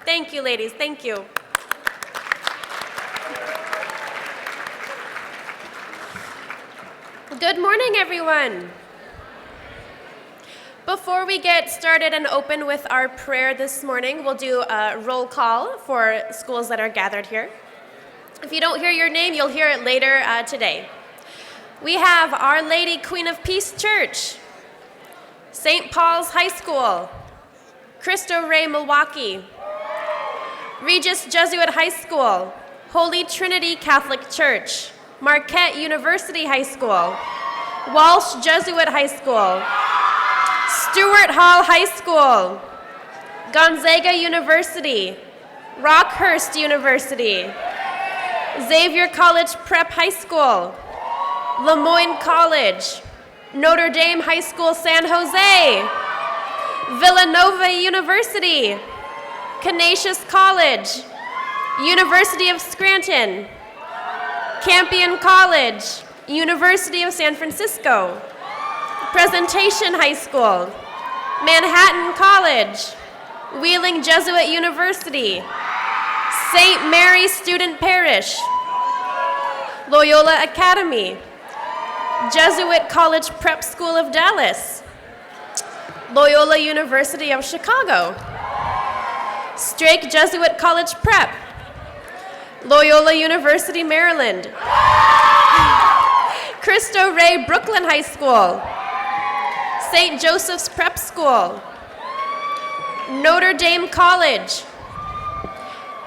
Thank you, ladies. Thank you. Good morning, everyone. Before we get started and open with our prayer this morning, we'll do a roll call for schools that are gathered here. If you don't hear your name, you'll hear it later today. We have Our Lady Queen of Peace Church, St. Paul's High School, Cristo Rey Milwaukee, Regis Jesuit High School, Holy Trinity Catholic Church, Marquette University High School, Walsh Jesuit High School, Stewart Hall High School, Gonzaga University, Rockhurst University, Xavier College Prep High School, Lemoyne College, Notre Dame High School San Jose, Villanova University, Canisius College, University of Scranton, Campion College, University of San Francisco, Presentation High School, Manhattan College, Wheeling Jesuit University, St. Mary Student Parish, Loyola Academy, Jesuit College Prep School of Dallas, Loyola University of Chicago, Strake Jesuit College Prep, Loyola University, Maryland, Cristo Rey Brooklyn High School, St. Joseph's Prep School, Notre Dame College,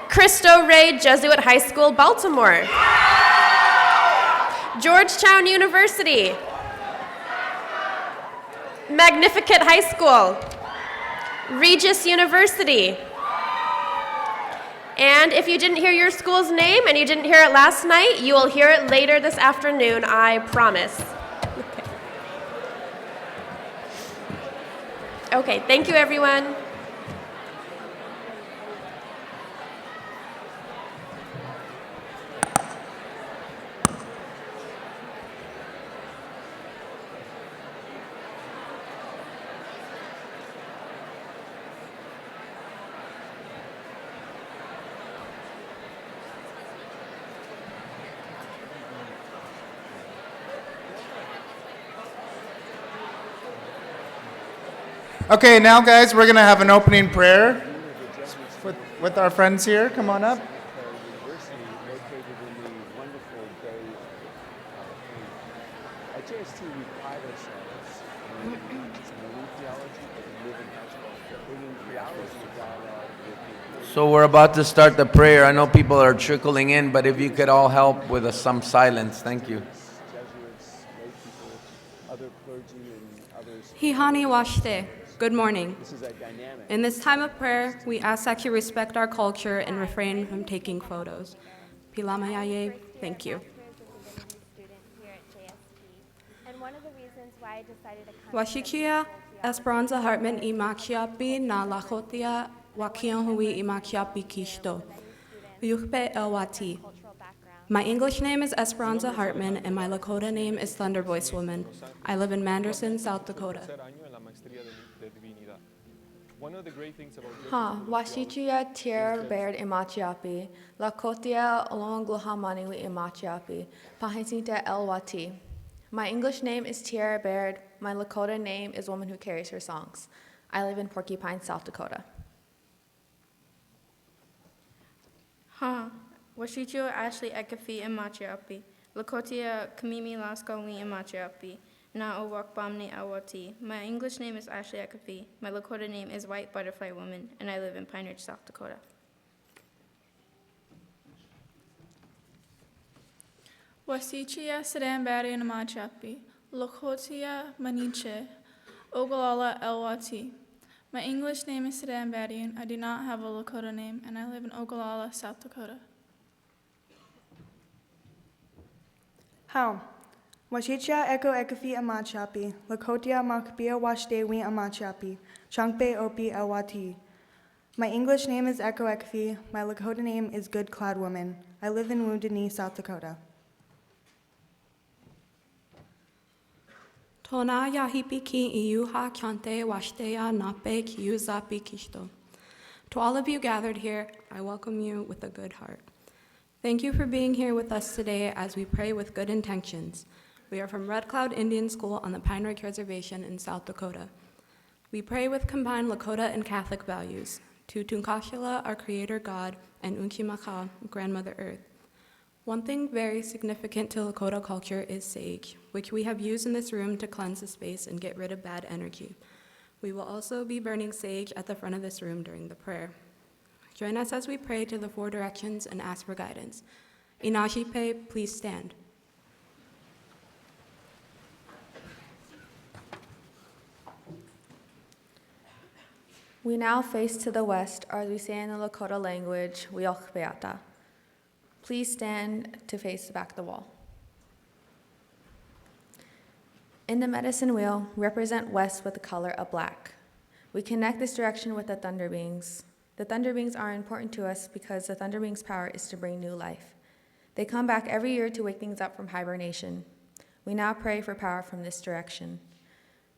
Cristo Rey Jesuit High School, Baltimore, Georgetown University, Magnificat High School, Regis University. And if you didn't hear your school's name and you didn't hear it last night, you will hear it later this afternoon, I promise. Okay, thank you, everyone. Okay, now guys, we're going to have an opening prayer with our friends here. Come on up. So we're about to start the prayer. I know people are trickling in, but if you could all help with some silence, thank you. Hihani Washte. Good morning. In this time of prayer, we ask that you respect our culture and refrain from taking photos. Pilamayaye, thank you. Washikia Esperanza Hartman Imakiapi na Lakotia Wakian Hui Imakiapi Kishto. Yuhpe Elwati. My English name is Esperanza Hartman, and my Lakota name is Thunder Voice Woman. I live in Manderson, South Dakota. Washichia Tier Baird Imachiapi, Lakotia Along Gluhamani Imachiapi, Pahinsita Elwati. My English name is Tiara Baird. My Lakota name is Woman Who Carries Her Songs. I live in Porcupine, South Dakota. Washichio Ashley Ekafi Imachiapi, Lakotia Kamimi Laskoli Imachiapi. Na Owakbamni Awati. My English name is Ashley Ekafi. My Lakota name is White Butterfly Woman, and I live in Pine Ridge, South Dakota. Wasichia Sedambari and Amachapi, Lokotia Maniche, Ogallala Elwati. My English name is Sedambari. I do not have a Lakota name, and I live in Ogallala, South Dakota. How? Washicha Eko Ekafi Amachapi, Lakotia Makbia Washdewi Amachapi, Chankpe Opi Elwati. My English name is Eko Ekafi. My Lakota name is Good Cloud Woman. I live in Wounded Knee, South Dakota. Tona yahipi ki iuha kyante washtea nape kiuzapi kishto. To all of you gathered here, I welcome you with a good heart. Thank you for being here with us today as we pray with good intentions. We are from Red Cloud Indian School on the Pine Ridge Reservation in South Dakota. We pray with combined Lakota and Catholic values to Tunkashila, our Creator God, and Unkimacha, Grandmother Earth. One thing very significant to Lakota culture is sage, which we have used in this room to cleanse the space and get rid of bad energy. We will also be burning sage at the front of this room during the prayer. Join us as we pray to the 4 directions and ask for guidance. Inashipe, please stand. We now face to the west, or as we say in the Lakota language, Wiokbeata. Please stand to face the back of the wall. In the medicine wheel, we represent west with the color of black. We connect this direction with the thunder beings. The thunder beings are important to us because the thunder beings' power is to bring new life. They come back every year to wake things up from hibernation. We now pray for power from this direction.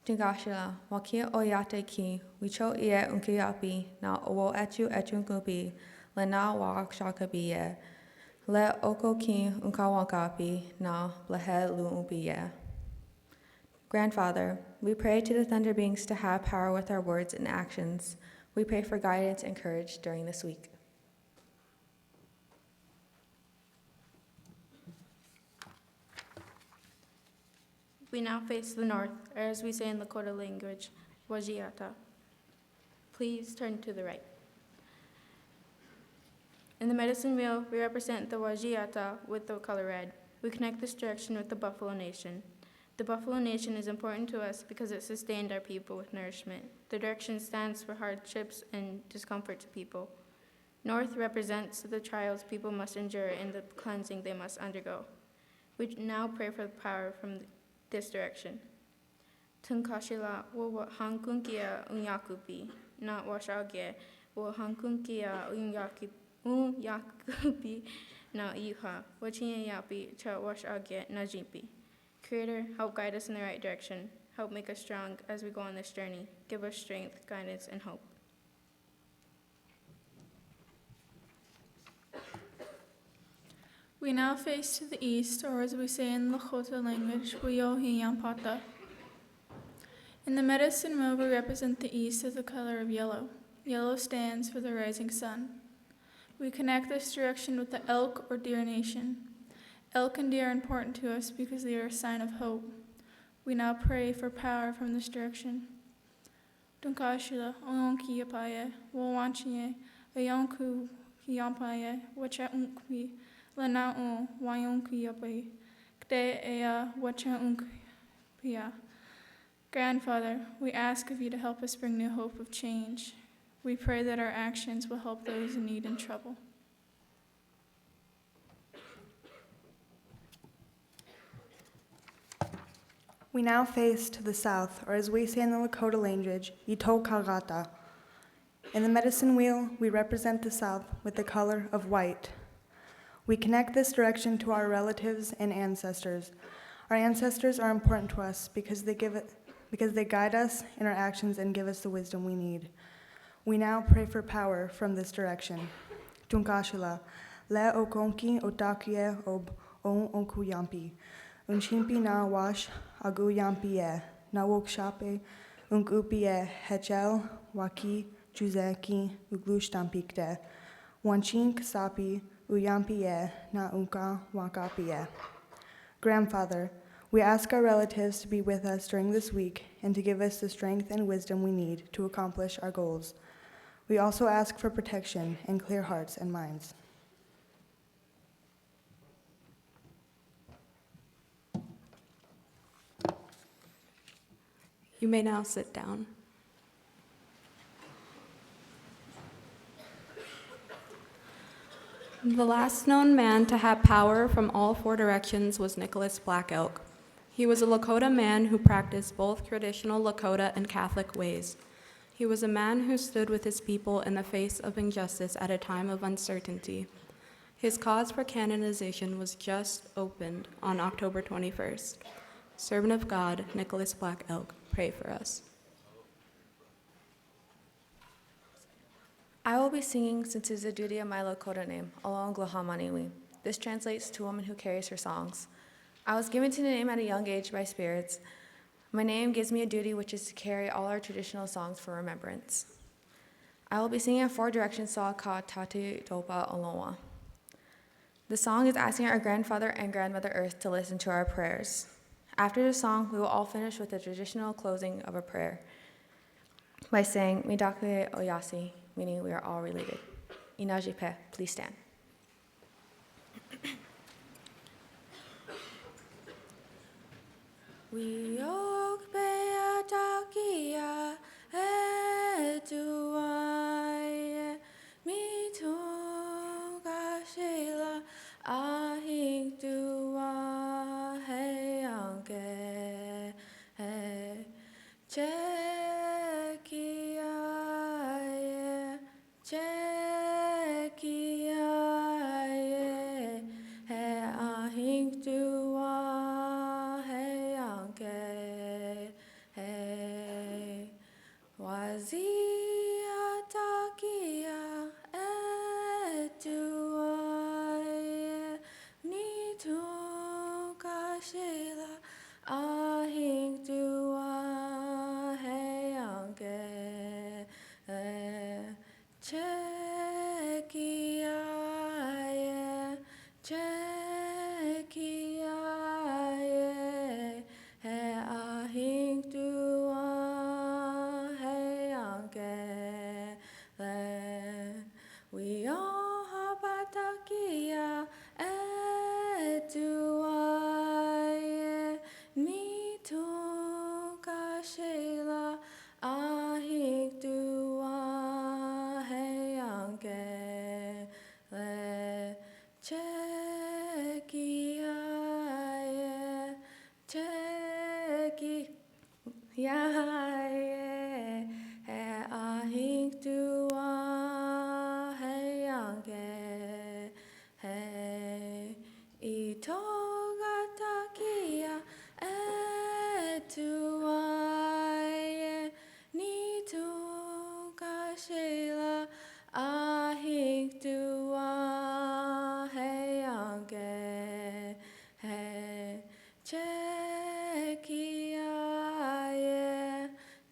Tingashila, wakia oyate ki, wicho ie unkiapi, na owo etunkupi, le na wakshakabiye, le oko ki unkawakapi, na blehe luumpiye. Grandfather, we pray to the thunder beings to have power with our words and actions. We pray for guidance and courage during this week. We now face the north, or as we say in Lakota language, Wajiata. Please turn to the right. In the medicine wheel, we represent the Wajiata with the color red. We connect this direction with the Buffalo Nation. The Buffalo Nation is important to us because it sustained our people with nourishment. The direction stands for hardships and discomfort to people. North represents the trials people must endure and the cleansing they must undergo. We now pray for the power from this direction. Tunkashila wo hankunkia unyakupi, na washage wo hankunkia unyakupi na iha, wachinya yapi cha washage na jipi. Creator, help guide us in the right direction. Help make us strong as we go on this journey. Give us strength, guidance, and hope. We now face to the east, or as we say in Lakota language, Wiyohiyampata. In the medicine wheel, we represent the east as the color of yellow. Yellow stands for the rising sun. We connect this direction with the elk or deer nation. Elk and deer are important to us because they are a sign of hope. We now pray for power from this direction. Dunkashila, Oyonki Yapaye, Wowanchiye, Ayonku Yampaye, Wacha Unkwi, Lanao, Wayonki Yapaye, Kde Ea, Wacha Unkpia. Grandfather, we ask of you to help us bring new hope of change. We pray that our actions will help those in need and trouble. We now face to the south, or as we say in the Lakota language, Ito Kagata. In the medicine wheel, we represent the south with the color of white. We connect this direction to our relatives and ancestors. Our ancestors are important to us because they guide us in our actions and give us the wisdom we need. We now pray for power from this direction. Tunkashila, le okonki otakie ob on onkuyampi. Unchimpi na wash agu yampie, na wokshape, unkupie hechel, waki, juzeki, uglushtampikte, wanchink sapi, uyampie, na unka wakapie. Grandfather, we ask our relatives to be with us during this week and to give us the strength and wisdom we need to accomplish our goals. We also ask for protection and clear hearts and minds. You may now sit down. The last known man to have power from all 4 directions was Nicholas Black Elk. He was a Lakota man who practiced both traditional Lakota and Catholic ways. He was a man who stood with his people in the face of injustice at a time of uncertainty. His cause for canonization was just opened on October 21st. servant of God, Nicholas Black Elk, pray for us. I will be singing since it is a duty of my Lakota name, Along Glohamaniwi. This translates to woman who carries her songs. I was given to the name at a young age by spirits. My name gives me a duty which is to carry all our traditional songs for remembrance. I will be singing a 4 Direction song called Tatu Dopa Aloha. The song is asking our grandfather and grandmother Earth to listen to our prayers. After the song, we will all finish with the traditional closing of a prayer by saying Midakue Oyasi, meaning we are all related. Inajipe, please stand. We ok bea takia etuai mi tunga shila ahing tua he anke he chekia chekia he ahing tua Wazia takia etuai ni tunga shila ahing tua he anke chekia chekia he ahing tua we all habatakia etuai ni tunga shila ahing tua he anke le chekia chekia he ahing tua Itoga takia etuai ni tunga shila ahing tua he anke he chekia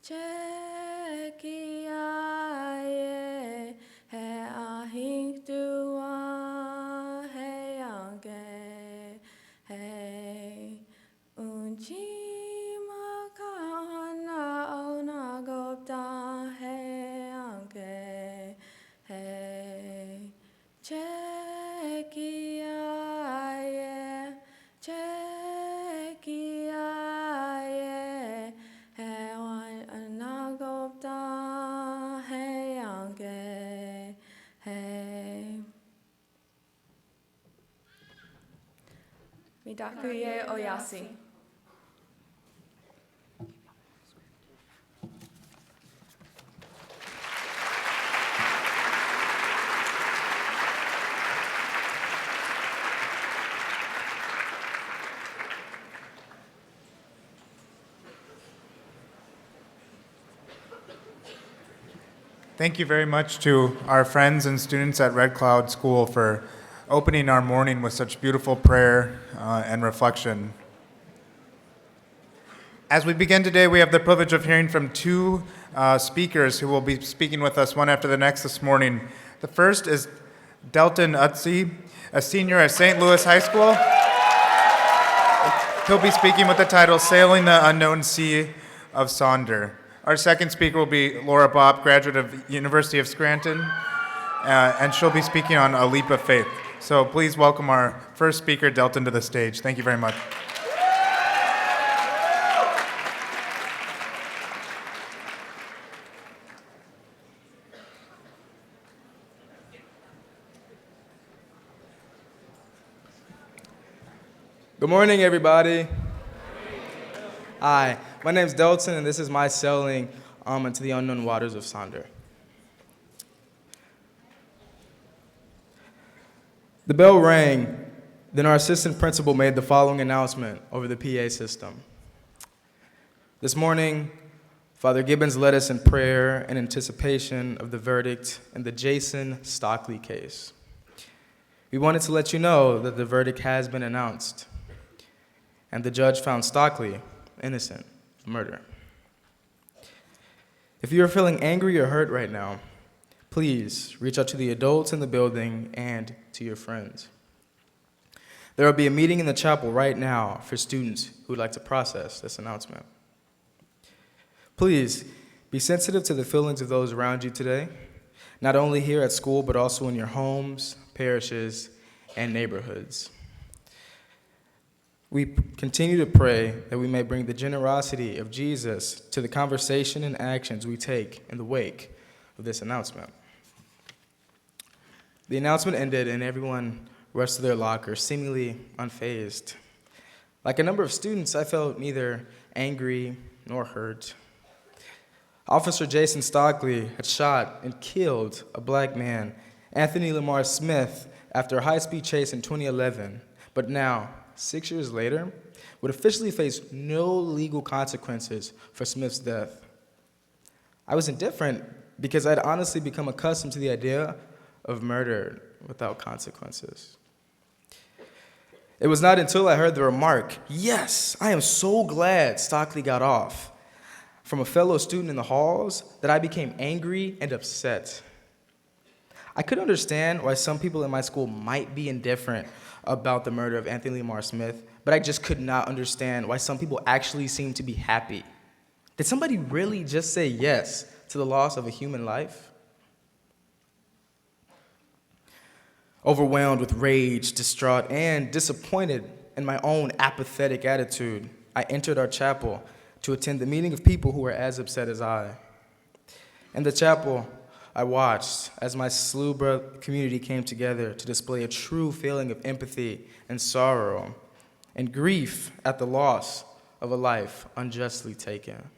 chekia he ahing tua he anke Hey, unchima kahana ona gopta hey anke hey chekia chekia hey ona gopta hey anke hey Midakuye Oyasi. Thank you very much to our friends and students at Red Cloud School for opening our morning with such beautiful prayer and reflection. As we begin today, we have the privilege of hearing from 2 speakers who will be speaking with us one after the next this morning. The first is Delton Utsi, a senior at St. Louis High School. He'll be speaking with the title, Sailing the Unknown Sea of Sonder. Our second speaker will be Laura Bopp, graduate of University of Scranton, and she'll be speaking on A Leap of Faith. So please welcome our first speaker, Delton, to the stage. Thank you very much. Good morning, everybody. Hi, my name is Delton, and this is my sailing into the unknown waters of Sonder. The bell rang, then our assistant principal made the following announcement over the PA system. This morning, Father Gibbons led us in prayer in anticipation of the verdict in the Jason Stockley case. We wanted to let you know that the verdict has been announced, and the judge found Stockley innocent of murder. If you are feeling angry or hurt right now, please reach out to the adults in the building and to your friends. There will be a meeting in the chapel right now for students who would like to process this announcement. Please be sensitive to the feelings of those around you today, not only here at school, but also in your homes, parishes, and neighborhoods. We continue to pray that we may bring the generosity of Jesus to the conversation and actions we take in the wake of this announcement. The announcement ended and everyone rushed to their lockers, seemingly unfazed. Like a number of students, I felt neither angry nor hurt. Officer Jason Stockley had shot and killed a black man, Anthony Lamar Smith, after a high-speed chase in 2011, but now, 6 years later, would officially face no legal consequences for Smith's death. I was indifferent because I'd honestly become accustomed to the idea of murder without consequences. It was not until I heard the remark, "Yes, I am so glad Stockley got off," from a fellow student in the halls that I became angry and upset. I could understand why some people in my school might be indifferent about the murder of Anthony Lamar Smith, but I just could not understand why some people actually seemed to be happy. Did somebody really just say yes to the loss of a human life? Overwhelmed with rage, distraught, and disappointed in my own apathetic attitude, I entered our chapel to attend the meeting of people who were as upset as I. In the chapel, I watched as my SLU community came together to display a true feeling of empathy and sorrow and grief at the loss of a life unjustly taken.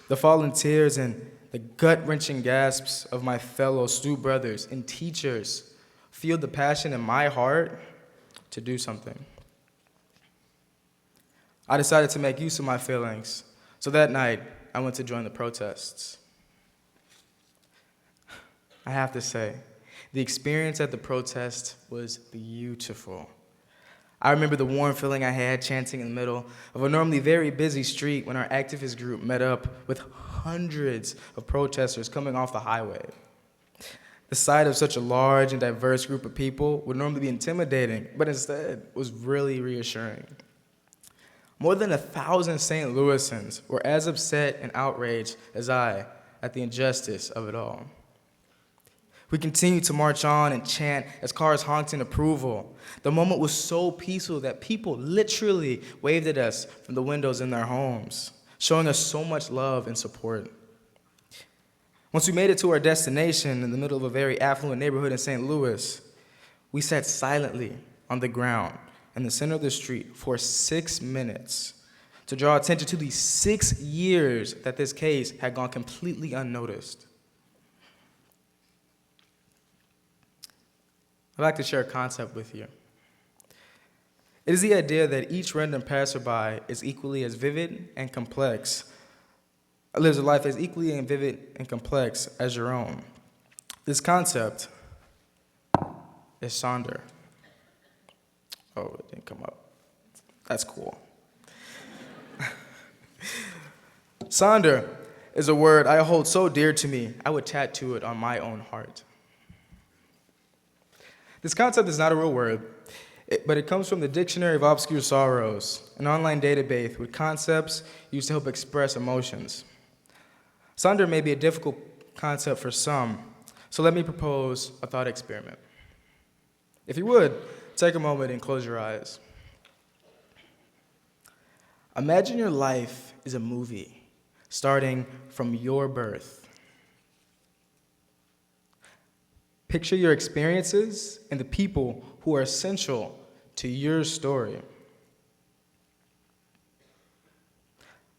The fallen tears and the gut-wrenching gasps of my fellow SLU brothers and teachers fueled the passion in my heart to do something. I decided to make use of my feelings, so that night I went to join the protests. I have to say, the experience at the protest was beautiful. I remember the warm feeling I had chanting in the middle of a normally very busy street when our activist group met up with hundreds of protesters coming off the highway. The sight of such a large and diverse group of people would normally be intimidating, but instead was really reassuring. More than 1,000 St. Louisans were as upset and outraged as I at the injustice of it all. We continued to march on and chant as cars honked in approval. The moment was so peaceful that people literally waved at us from the windows in their homes, showing us so much love and support. Once we made it to our destination in the middle of a very affluent neighborhood in St. Louis, we sat silently on the ground in the center of the street for 6 minutes to draw attention to the 6 years that this case had gone completely unnoticed. I'd like to share a concept with you. It is the idea that each random passerby is equally as vivid and complex, lives a life as equally and vivid and complex as your own. This concept is Sonder. Oh, it didn't come up. That's cool. Sonder is a word I hold so dear to me, I would tattoo it on my own heart. This concept is not a real word, but it comes from the Dictionary of Obscure Sorrows, an online database with concepts used to help express emotions. Sonder may be a difficult concept for some, so let me propose a thought experiment. If you would, take a moment and close your eyes. Imagine your life is a movie, starting from your birth. Picture your experiences and the people who are essential to your story.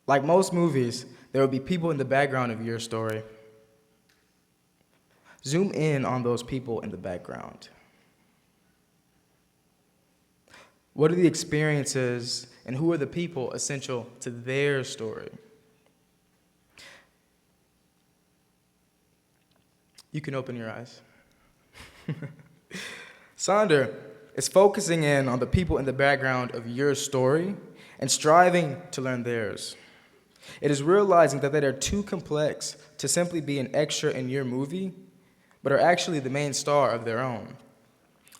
Like most movies, there will be people in the background of your story. Zoom in on those people in the background. What are the experiences and who are the people essential to their story? You can open your eyes. Sonder is focusing in on the people in the background of your story and striving to learn theirs. It is realizing that they are too complex to simply be an extra in your movie, but are actually the main star of their own.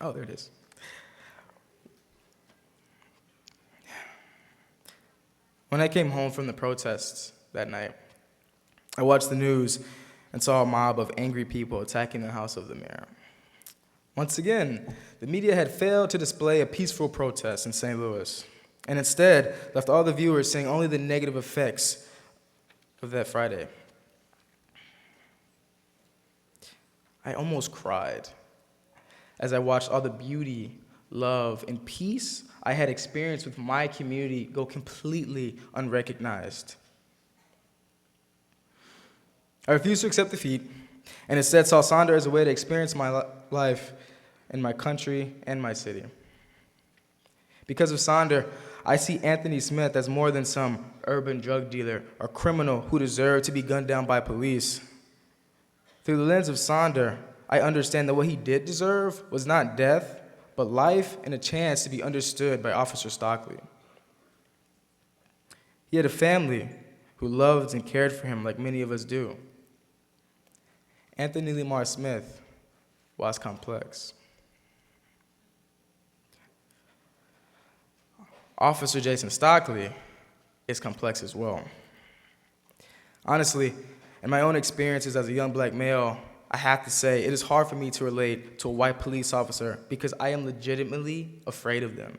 Oh, there it is. When I came home from the protests that night, I watched the news and saw a mob of angry people attacking the house of the mayor. Once again, the media had failed to display a peaceful protest in St. Louis, and instead left all the viewers seeing only the negative effects of that Friday. I almost cried as I watched all the beauty, love, and peace I had experienced with my community go completely unrecognized. I refused to accept defeat, and instead saw Sonder as a way to experience my life in my country and my city. Because of Sonder, I see Anthony Smith as more than some urban drug dealer or criminal who deserved to be gunned down by police. Through the lens of Sonder, I understand that what he did deserve was not death, but life and a chance to be understood by Officer Stockley. He had a family who loved and cared for him like many of us do. Anthony Lamar Smith was complex. Officer Jason Stockley is complex as well. Honestly, in my own experiences as a young black male, I have to say it is hard for me to relate to a white police officer because I am legitimately afraid of them.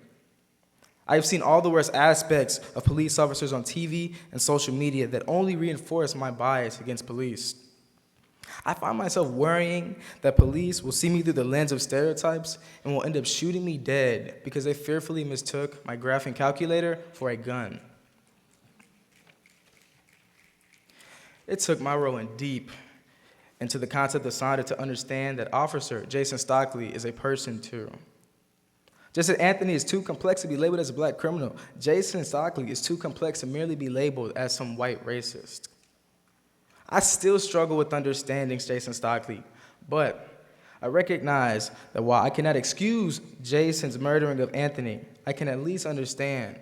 I have seen all the worst aspects of police officers on TV and social media that only reinforce my bias against police. I find myself worrying that police will see me through the lens of stereotypes and will end up shooting me dead because they fearfully mistook my graphing calculator for a gun. It took my rolling deep into the concept of Sonder to understand that Officer Jason Stockley is a person too. Just as Anthony is too complex to be labeled as a black criminal, Jason Stockley is too complex to merely be labeled as some white racist. I still struggle with understanding Jason Stockley, but I recognize that while I cannot excuse Jason's murdering of Anthony, I can at least understand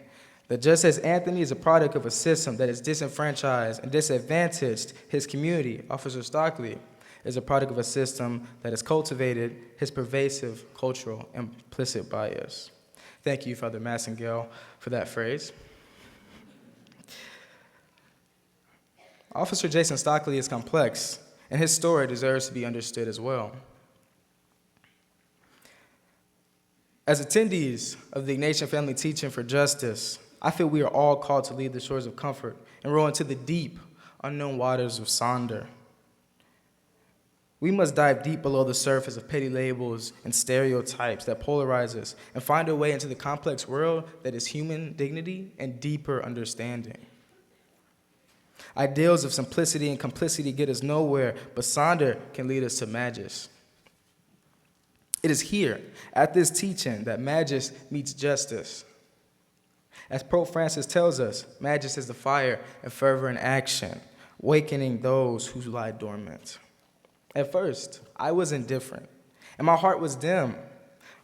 that just as Anthony is a product of a system that has disenfranchised and disadvantaged his community, Officer Stockley is a product of a system that has cultivated his pervasive cultural implicit bias. Thank you, Father Massengale, for that phrase. Officer Jason Stockley is complex, and his story deserves to be understood as well. As attendees of the Ignatian Family Teaching for Justice, I feel we are all called to leave the shores of comfort and row into the deep, unknown waters of Sonder. We must dive deep below the surface of petty labels and stereotypes that polarize us and find our way into the complex world that is human dignity and deeper understanding. Ideals of simplicity and complicity get us nowhere, but Sonder can lead us to magis. It is here, at this teaching, that magis meets justice. As Pope Francis tells us, magis is the fire and fervor in action, awakening those who lie dormant. At first, I was indifferent, and my heart was dim,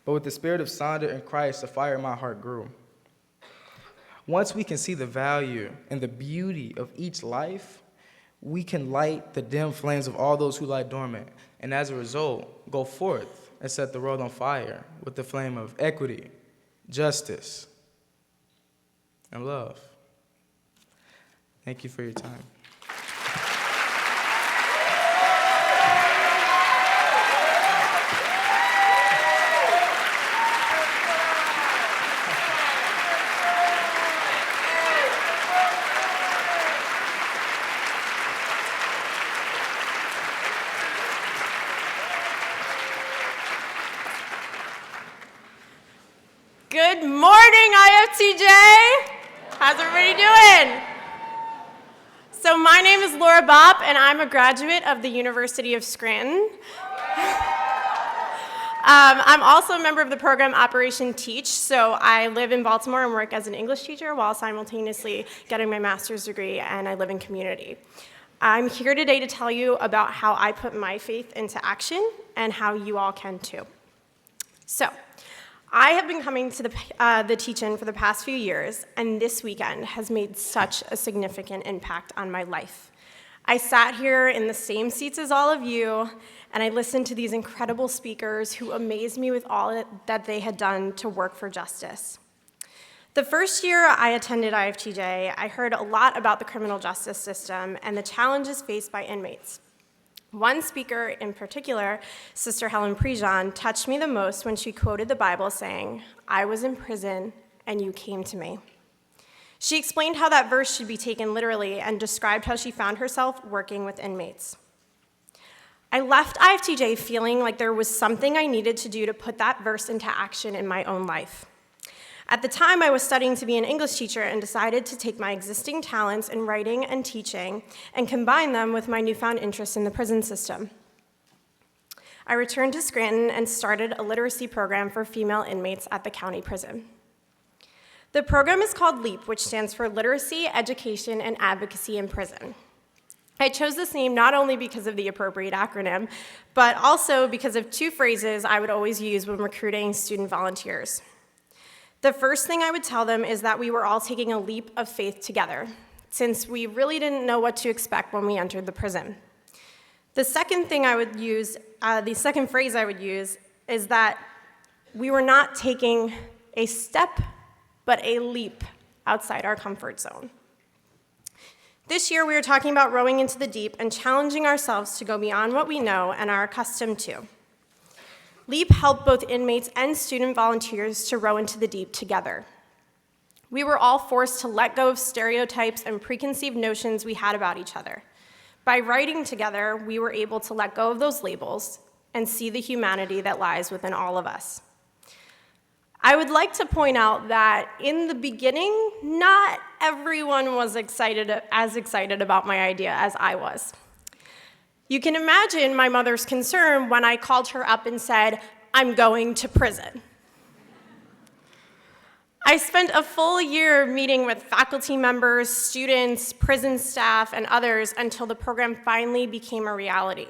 but with the spirit of Sonder and Christ, the fire in my heart grew. Once we can see the value and the beauty of each life, we can light the dim flames of all those who lie dormant, and as a result, go forth and set the world on fire with the flame of equity, justice, and love. Thank you for your time. Good morning, IFTJ. How's everybody doing? So my name is Laura Bopp, and I'm a graduate of the University of Scranton. I'm also a member of the program Operation Teach, so I live in Baltimore and work as an English teacher while simultaneously getting my master's degree, and I live in community. I'm here today to tell you about how I put my faith into action and how you all can too. So, I have been coming to the teach-in for the past few years, and this weekend has made such a significant impact on my life. I sat here in the same seats as all of you, and I listened to these incredible speakers who amazed me with all that they had done to work for justice. The first year I attended IFTJ, I heard a lot about the criminal justice system and the challenges faced by inmates. One speaker in particular, Sister Helen Prejean, touched me the most when she quoted the Bible saying, "I was in prison and you came to me." She explained how that verse should be taken literally and described how she found herself working with inmates. I left IFTJ feeling like there was something I needed to do to put that verse into action in my own life. At the time, I was studying to be an English teacher and decided to take my existing talents in writing and teaching and combine them with my newfound interest in the prison system. I returned to Scranton and started a literacy program for female inmates at the county prison. The program is called LEAP, which stands for Literacy, Education, and Advocacy in Prison. I chose this name not only because of the appropriate acronym, but also because of two phrases I would always use when recruiting student volunteers. The first thing I would tell them is that we were all taking a leap of faith together, since we really didn't know what to expect when we entered the prison. The second thing I would use, the second phrase I would use, is that we were not taking a step, but a leap outside our comfort zone. This year, we are talking about rowing into the deep and challenging ourselves to go beyond what we know and are accustomed to. LEAP helped both inmates and student volunteers to row into the deep together. We were all forced to let go of stereotypes and preconceived notions we had about each other. By writing together, we were able to let go of those labels and see the humanity that lies within all of us. I would like to point out that in the beginning, not everyone was as excited about my idea as I was. You can imagine my mother's concern when I called her up and said, "I'm going to prison." I spent a full year meeting with faculty members, students, prison staff, and others until the program finally became a reality.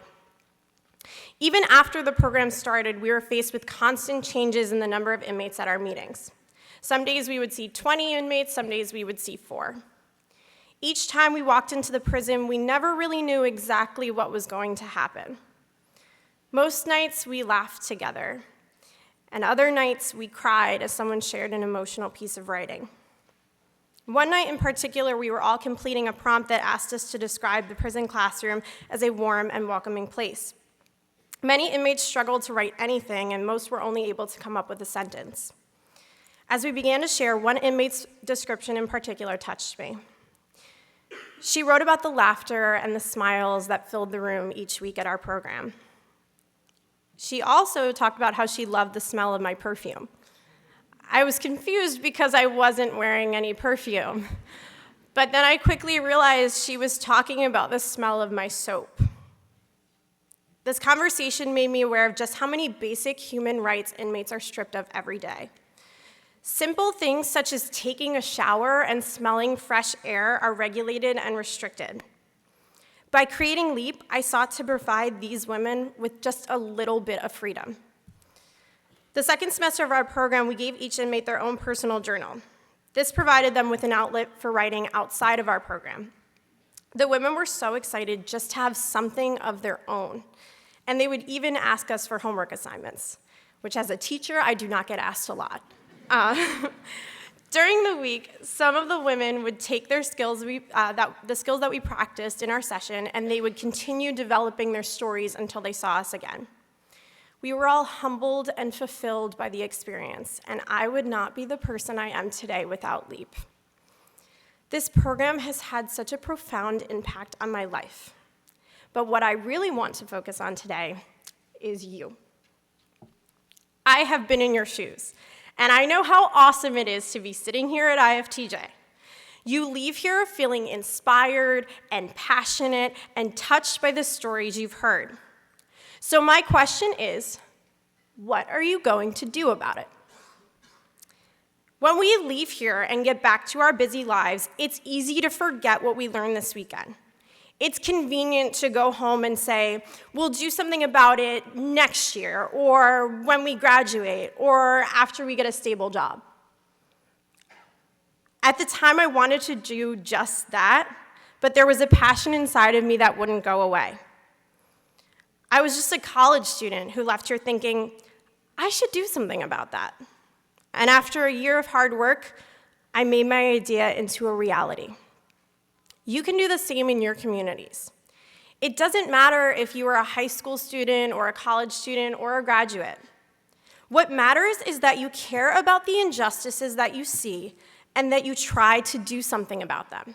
Even after the program started, we were faced with constant changes in the number of inmates at our meetings. Some days we would see 20 inmates, some days we would see 4. Each time we walked into the prison, we never really knew exactly what was going to happen. Most nights we laughed together, and other nights we cried as someone shared an emotional piece of writing. One night in particular, we were all completing a prompt that asked us to describe the prison classroom as a warm and welcoming place. Many inmates struggled to write anything, and most were only able to come up with a sentence. As we began to share, one inmate's description in particular touched me. She wrote about the laughter and the smiles that filled the room each week at our program. She also talked about how she loved the smell of my perfume. I was confused because I wasn't wearing any perfume. But then I quickly realized she was talking about the smell of my soap. This conversation made me aware of just how many basic human rights inmates are stripped of every day. Simple things such as taking a shower and smelling fresh air are regulated and restricted. By creating LEAP, I sought to provide these women with just a little bit of freedom. The second semester of our program, we gave each inmate their own personal journal. This provided them with an outlet for writing outside of our program. The women were so excited just to have something of their own, and they would even ask us for homework assignments, which as a teacher, I do not get asked a lot. During the week, some of the women would take their skills, the skills that we practiced in our session, and they would continue developing their stories until they saw us again. We were all humbled and fulfilled by the experience, and I would not be the person I am today without LEAP. This program has had such a profound impact on my life. But what I really want to focus on today is you. I have been in your shoes, and I know how awesome it is to be sitting here at IFTJ. You leave here feeling inspired and passionate and touched by the stories you've heard. So my question is, What are you going to do about it? When we leave here and get back to our busy lives, it's easy to forget what we learned this weekend. It's convenient to go home and say, we'll do something about it next year, or when we graduate, or after we get a stable job. At the time, I wanted to do just that, but there was a passion inside of me that wouldn't go away. I was just a college student who left here thinking, I should do something about that. And after a year of hard work, I made my idea into a reality. You can do the same in your communities. It doesn't matter if you are a high school student or a college student or a graduate. What matters is that you care about the injustices that you see and that you try to do something about them.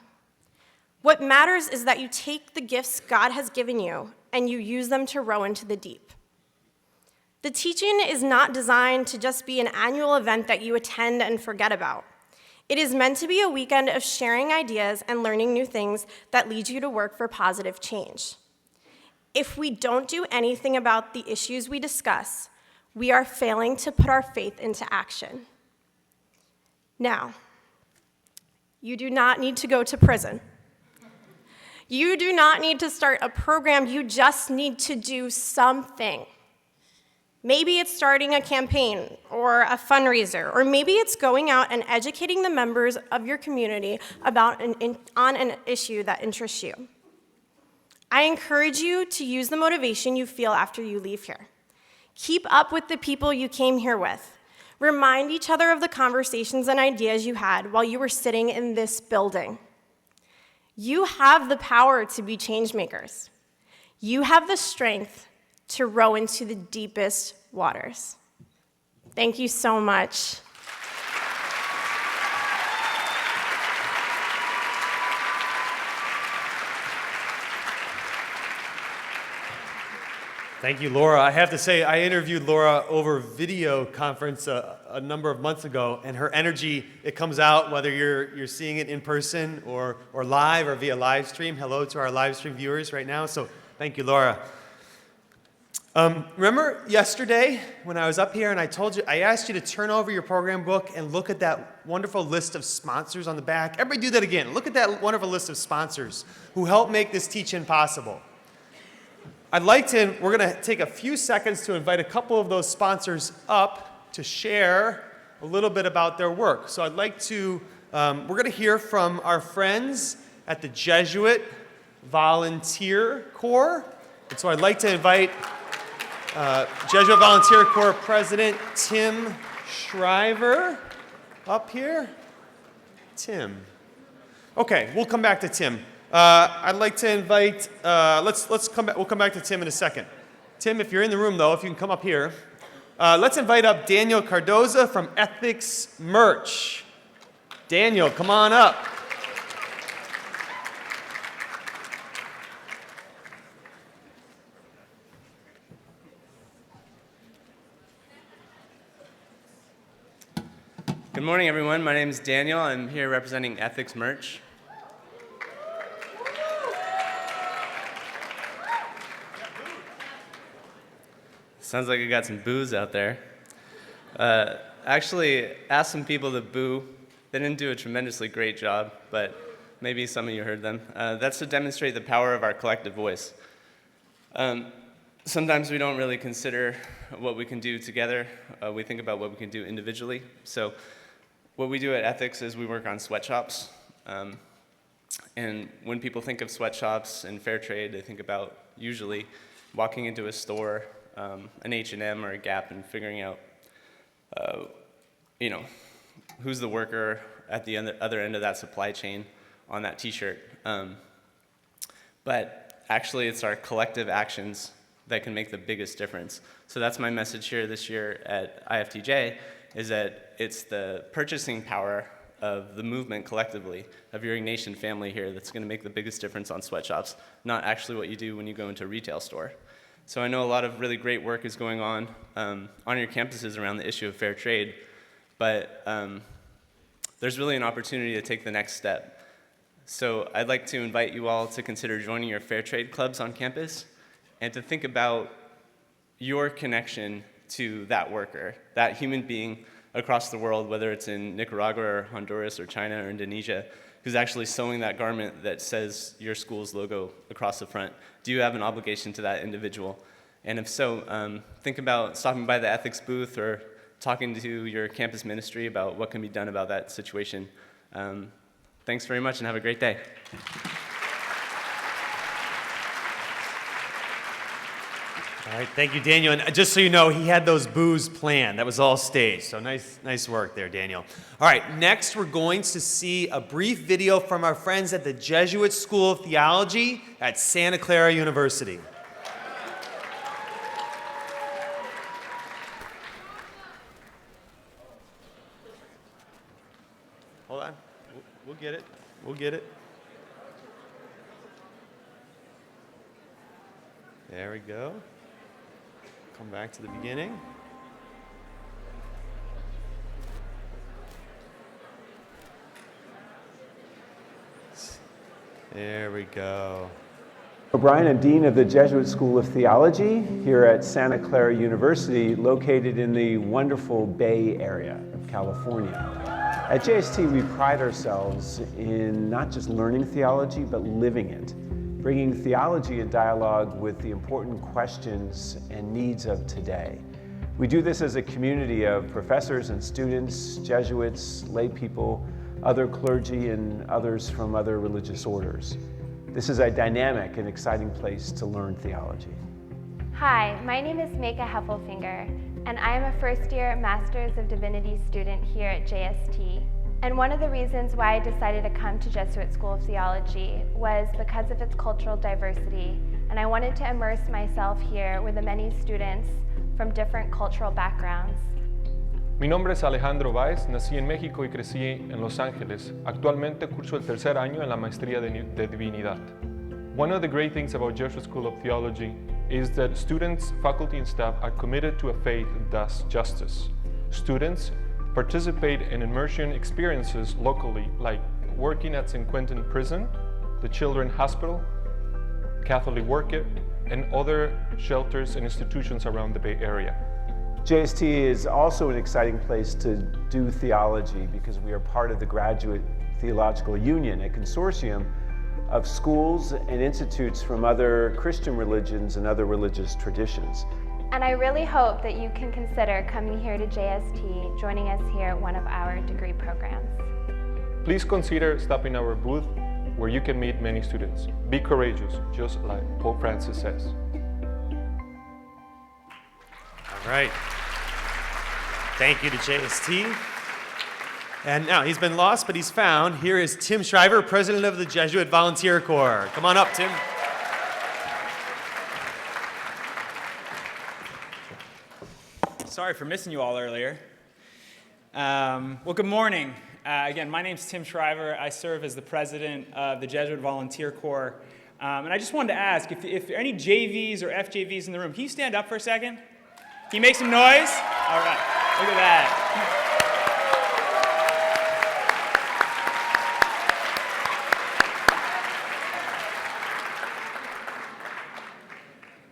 What matters is that you take the gifts God has given you and you use them to row into the deep. The teaching is not designed to just be an annual event that you attend and forget about. It is meant to be a weekend of sharing ideas and learning new things that lead you to work for positive change. If we don't do anything about the issues we discuss, we are failing to put our faith into action. Now, you do not need to go to prison. You do not need to start a program, you just need to do something. Maybe it's starting a campaign or a fundraiser, or maybe it's going out and educating the members of your community about on an issue that interests you. I encourage you to use the motivation you feel after you leave here. Keep up with the people you came here with. Remind each other of the conversations and ideas you had while you were sitting in this building. You have the power to be change makers. You have the strength to row into the deepest waters. Thank you so much. Thank you, Laura. I have to say, I interviewed Laura over video conference a number of months ago, and her energy, it comes out whether you're seeing it in person or live or via live stream. Hello to our live stream viewers right now. So thank you, Laura. Remember yesterday when I was up here and I asked you to turn over your program book and look at that wonderful list of sponsors on the back? Everybody do that again. Look at that wonderful list of sponsors who helped make this teach-in possible. We're going to take a few seconds to invite a couple of those sponsors up to share a little bit about their work. So we're going to hear from our friends at the Jesuit Volunteer Corps. And so I'd like to invite Jesuit Volunteer Corps President Tim Shriver up here. Tim. Okay, we'll come back to Tim. I'd like to invite, we'll come back to Tim in a second. Tim, if you're in the room though, if you can come up here. Let's invite up Daniel Cardoza from Ethics Merch. Daniel, come on up. Good morning, everyone. My name is Daniel. I'm here representing Ethics Merch. Sounds like I got some boos out there. Actually, asked some people to boo. They didn't do a tremendously great job, but maybe some of you heard them. That's to demonstrate the power of our collective voice. Sometimes we don't really consider what we can do together. We think about what we can do individually. So what we do at Ethics is we work on sweatshops. And when people think of sweatshops and fair trade, they think about usually walking into a store, an H&M or a Gap, and figuring out, who's the worker at the other end of that supply chain on that T-shirt. But actually, it's our collective actions that can make the biggest difference. So that's my message here this year at IFTJ, is that it's the purchasing power of the movement collectively, of your Ignatian family here, that's going to make the biggest difference on sweatshops, not actually what you do when you go into a retail store. So I know a lot of really great work is going on your campuses around the issue of fair trade, but there's really an opportunity to take the next step. So I'd like to invite you all to consider joining your fair trade clubs on campus and to think about your connection to that worker, that human being across the world, whether it's in Nicaragua or Honduras or China or Indonesia, who's actually sewing that garment that says your school's logo across the front? Do you have an obligation to that individual? And if so, think about stopping by the ethics booth or talking to your campus ministry about what can be done about that situation. Thanks very much and have a great day. All right, thank you, Daniel. And just so you know, he had those boos planned. That was all staged. So nice work there, Daniel. All right, next we're going to see a brief video from our friends at the Jesuit School of Theology at Santa Clara University. Hold on. We'll get it. We'll get it. There we go. Come back to the beginning. There we go. O'Brien, I'm Dean of the Jesuit School of Theology here at Santa Clara University, located in the wonderful Bay Area of California. At JST, we pride ourselves in not just learning theology, but living it, bringing theology in dialogue with the important questions and needs of today. We do this as a community of professors and students, Jesuits, lay people, other clergy, and others from other religious orders. This is a dynamic and exciting place to learn theology. Hi, my name is Meka Heffelfinger, and I am a first-year Master's of Divinity student here at JST. And one of the reasons why I decided to come to Jesuit School of Theology was because of its cultural diversity, and I wanted to immerse myself here with the many students from different cultural backgrounds. Mi nombre es Alejandro Báez, nací en México y crecí en Los Ángeles. Actualmente curso el tercer año en la maestría de divinidad. One of the great things about Jesuit School of Theology is that students, faculty, and staff are committed to a faith that does justice. Students participate in immersion experiences locally, like working at San Quentin Prison, the Children's Hospital, Catholic Work-It, and other shelters and institutions around the Bay Area. JST is also an exciting place to do theology because we are part of the Graduate Theological Union, a consortium of schools and institutes from other Christian religions and other religious traditions. And I really hope that you can consider coming here to JST, joining us here at one of our degree programs. Please consider stopping our booth where you can meet many students. Be courageous, just like Pope Francis says. All right. Thank you to JST. And now he's been lost, but he's found. Here is Tim Shriver, president of the Jesuit Volunteer Corps. Come on up, Tim. Sorry for missing you all earlier. Well, good morning. Again, my name's Tim Shriver. I serve as the president of the Jesuit Volunteer Corps. And I just wanted to ask, if there are any JVs or FJVs in the room, can you stand up for a second? Can you make some noise? All right, look at that.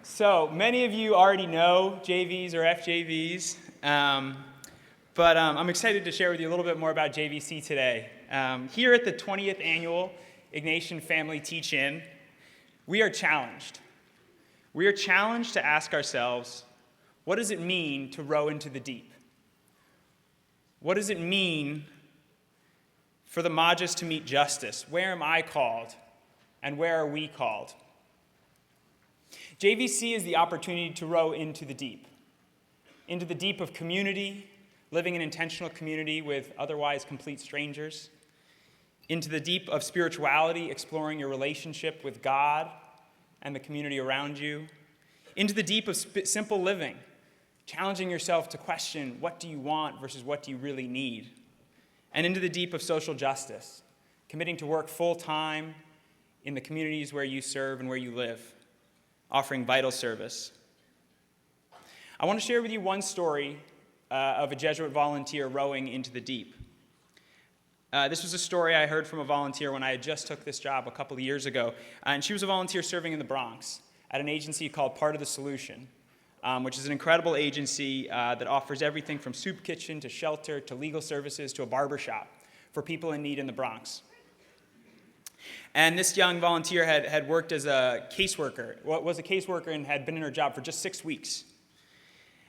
So many of you already know JVs or FJVs, but I'm excited to share with you a little bit more about JVC today. Here at the 20th Annual Ignatian Family Teach-In, we are challenged. We are challenged to ask ourselves, what does it mean to row into the deep? What does it mean for the magis to meet justice? Where am I called, and where are we called? JVC is the opportunity to row into the deep of community, living in intentional community with otherwise complete strangers, into the deep of spirituality, exploring your relationship with God and the community around you, into the deep of simple living, challenging yourself to question what do you want versus what do you really need, and into the deep of social justice, committing to work full-time in the communities where you serve and where you live, offering vital service. I want to share with you one story of a Jesuit volunteer rowing into the deep. This was a story I heard from a volunteer when I had just took this job a couple of years ago, and she was a volunteer serving in the Bronx at an agency called Part of the Solution. which is an incredible agency that offers everything from soup kitchen to shelter to legal services to a barber shop for people in need in the Bronx. And this young volunteer had worked as a caseworker, was a caseworker and had been in her job for just 6 weeks.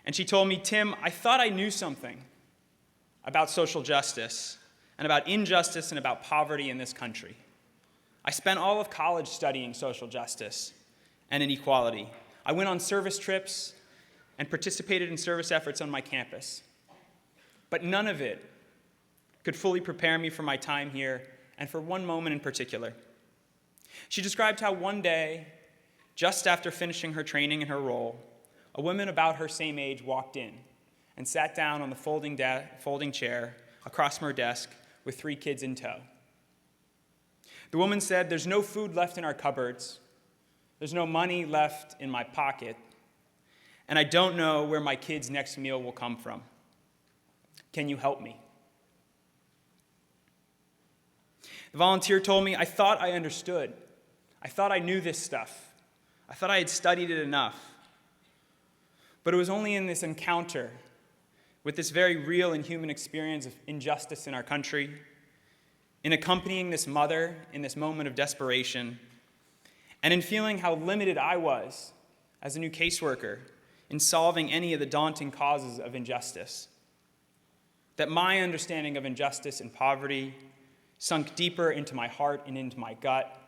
And she told me, Tim, I thought I knew something about social justice and about injustice and about poverty in this country. I spent all of college studying social justice and inequality. I went on service trips and participated in service efforts on my campus. But none of it could fully prepare me for my time here and for one moment in particular. She described how one day, just after finishing her training in her role, a woman about her same age walked in and sat down on the folding chair across from her desk with 3 kids in tow. The woman said, "There's no food left in our cupboards, there's no money left in my pocket, and I don't know where my kids' next meal will come from. Can you help me?" The volunteer told me, "I thought I understood. I thought I knew this stuff. I thought I had studied it enough. But it was only in this encounter with this very real and human experience of injustice in our country, in accompanying this mother in this moment of desperation, and in feeling how limited I was as a new caseworker in solving any of the daunting causes of injustice, that my understanding of injustice and poverty sunk deeper into my heart and into my gut,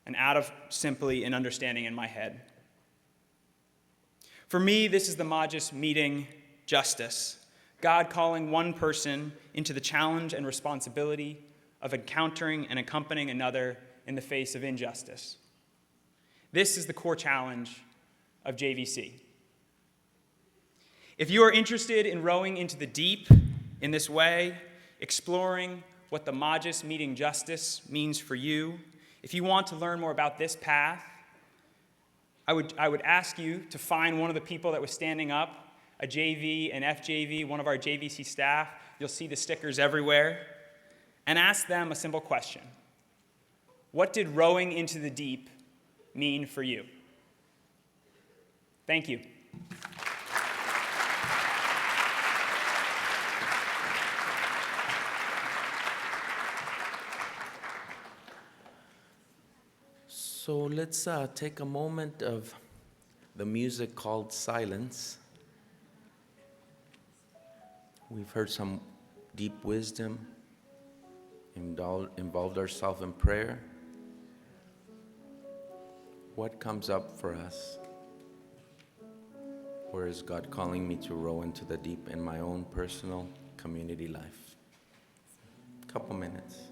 and out of simply an understanding in my head. For me, this is the magis meeting justice, God calling one person into the challenge and responsibility of encountering and accompanying another in the face of injustice. This is the core challenge of JVC. If you are interested in rowing into the deep in this way, exploring what the magis meeting justice means for you, if you want to learn more about this path, I would ask you to find one of the people that was standing up, a JV, an FJV, one of our JVC staff. You'll see the stickers everywhere. And ask them a simple question. What did rowing into the deep mean for you? Thank you. So let's take a moment of the music called Silence. We've heard some deep wisdom, involved ourselves in prayer. What comes up for us? Where is God calling me to row into the deep in my own personal community life? A couple minutes.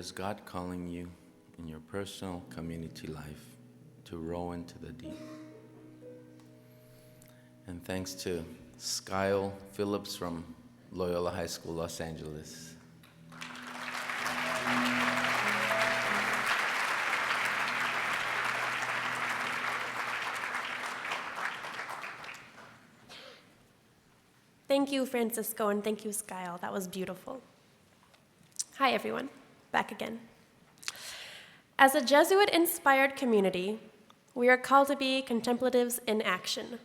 is God calling you in your personal community life to row into the deep. And thanks to Skyle Phillips from Loyola High School, Los Angeles. Thank you, Francisco, and thank you, Skyle. That was beautiful. Hi, everyone. Back again. As a Jesuit-inspired community, we are called to be contemplatives in action.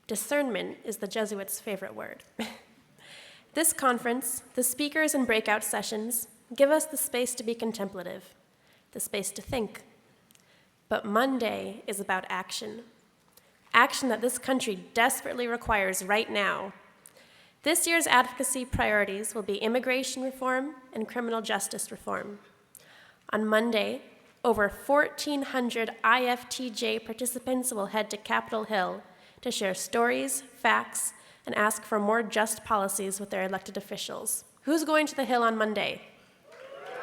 Discernment is the Jesuits' favorite word. This conference, the speakers and breakout sessions, give us the space to be contemplative, the space to think. But Monday is about action. Action that this country desperately requires right now. This year's advocacy priorities will be immigration reform and criminal justice reform. On Monday, over 1,400 IFTJ participants will head to Capitol Hill to share stories, facts, and ask for more just policies with their elected officials. Who's going to the Hill on Monday?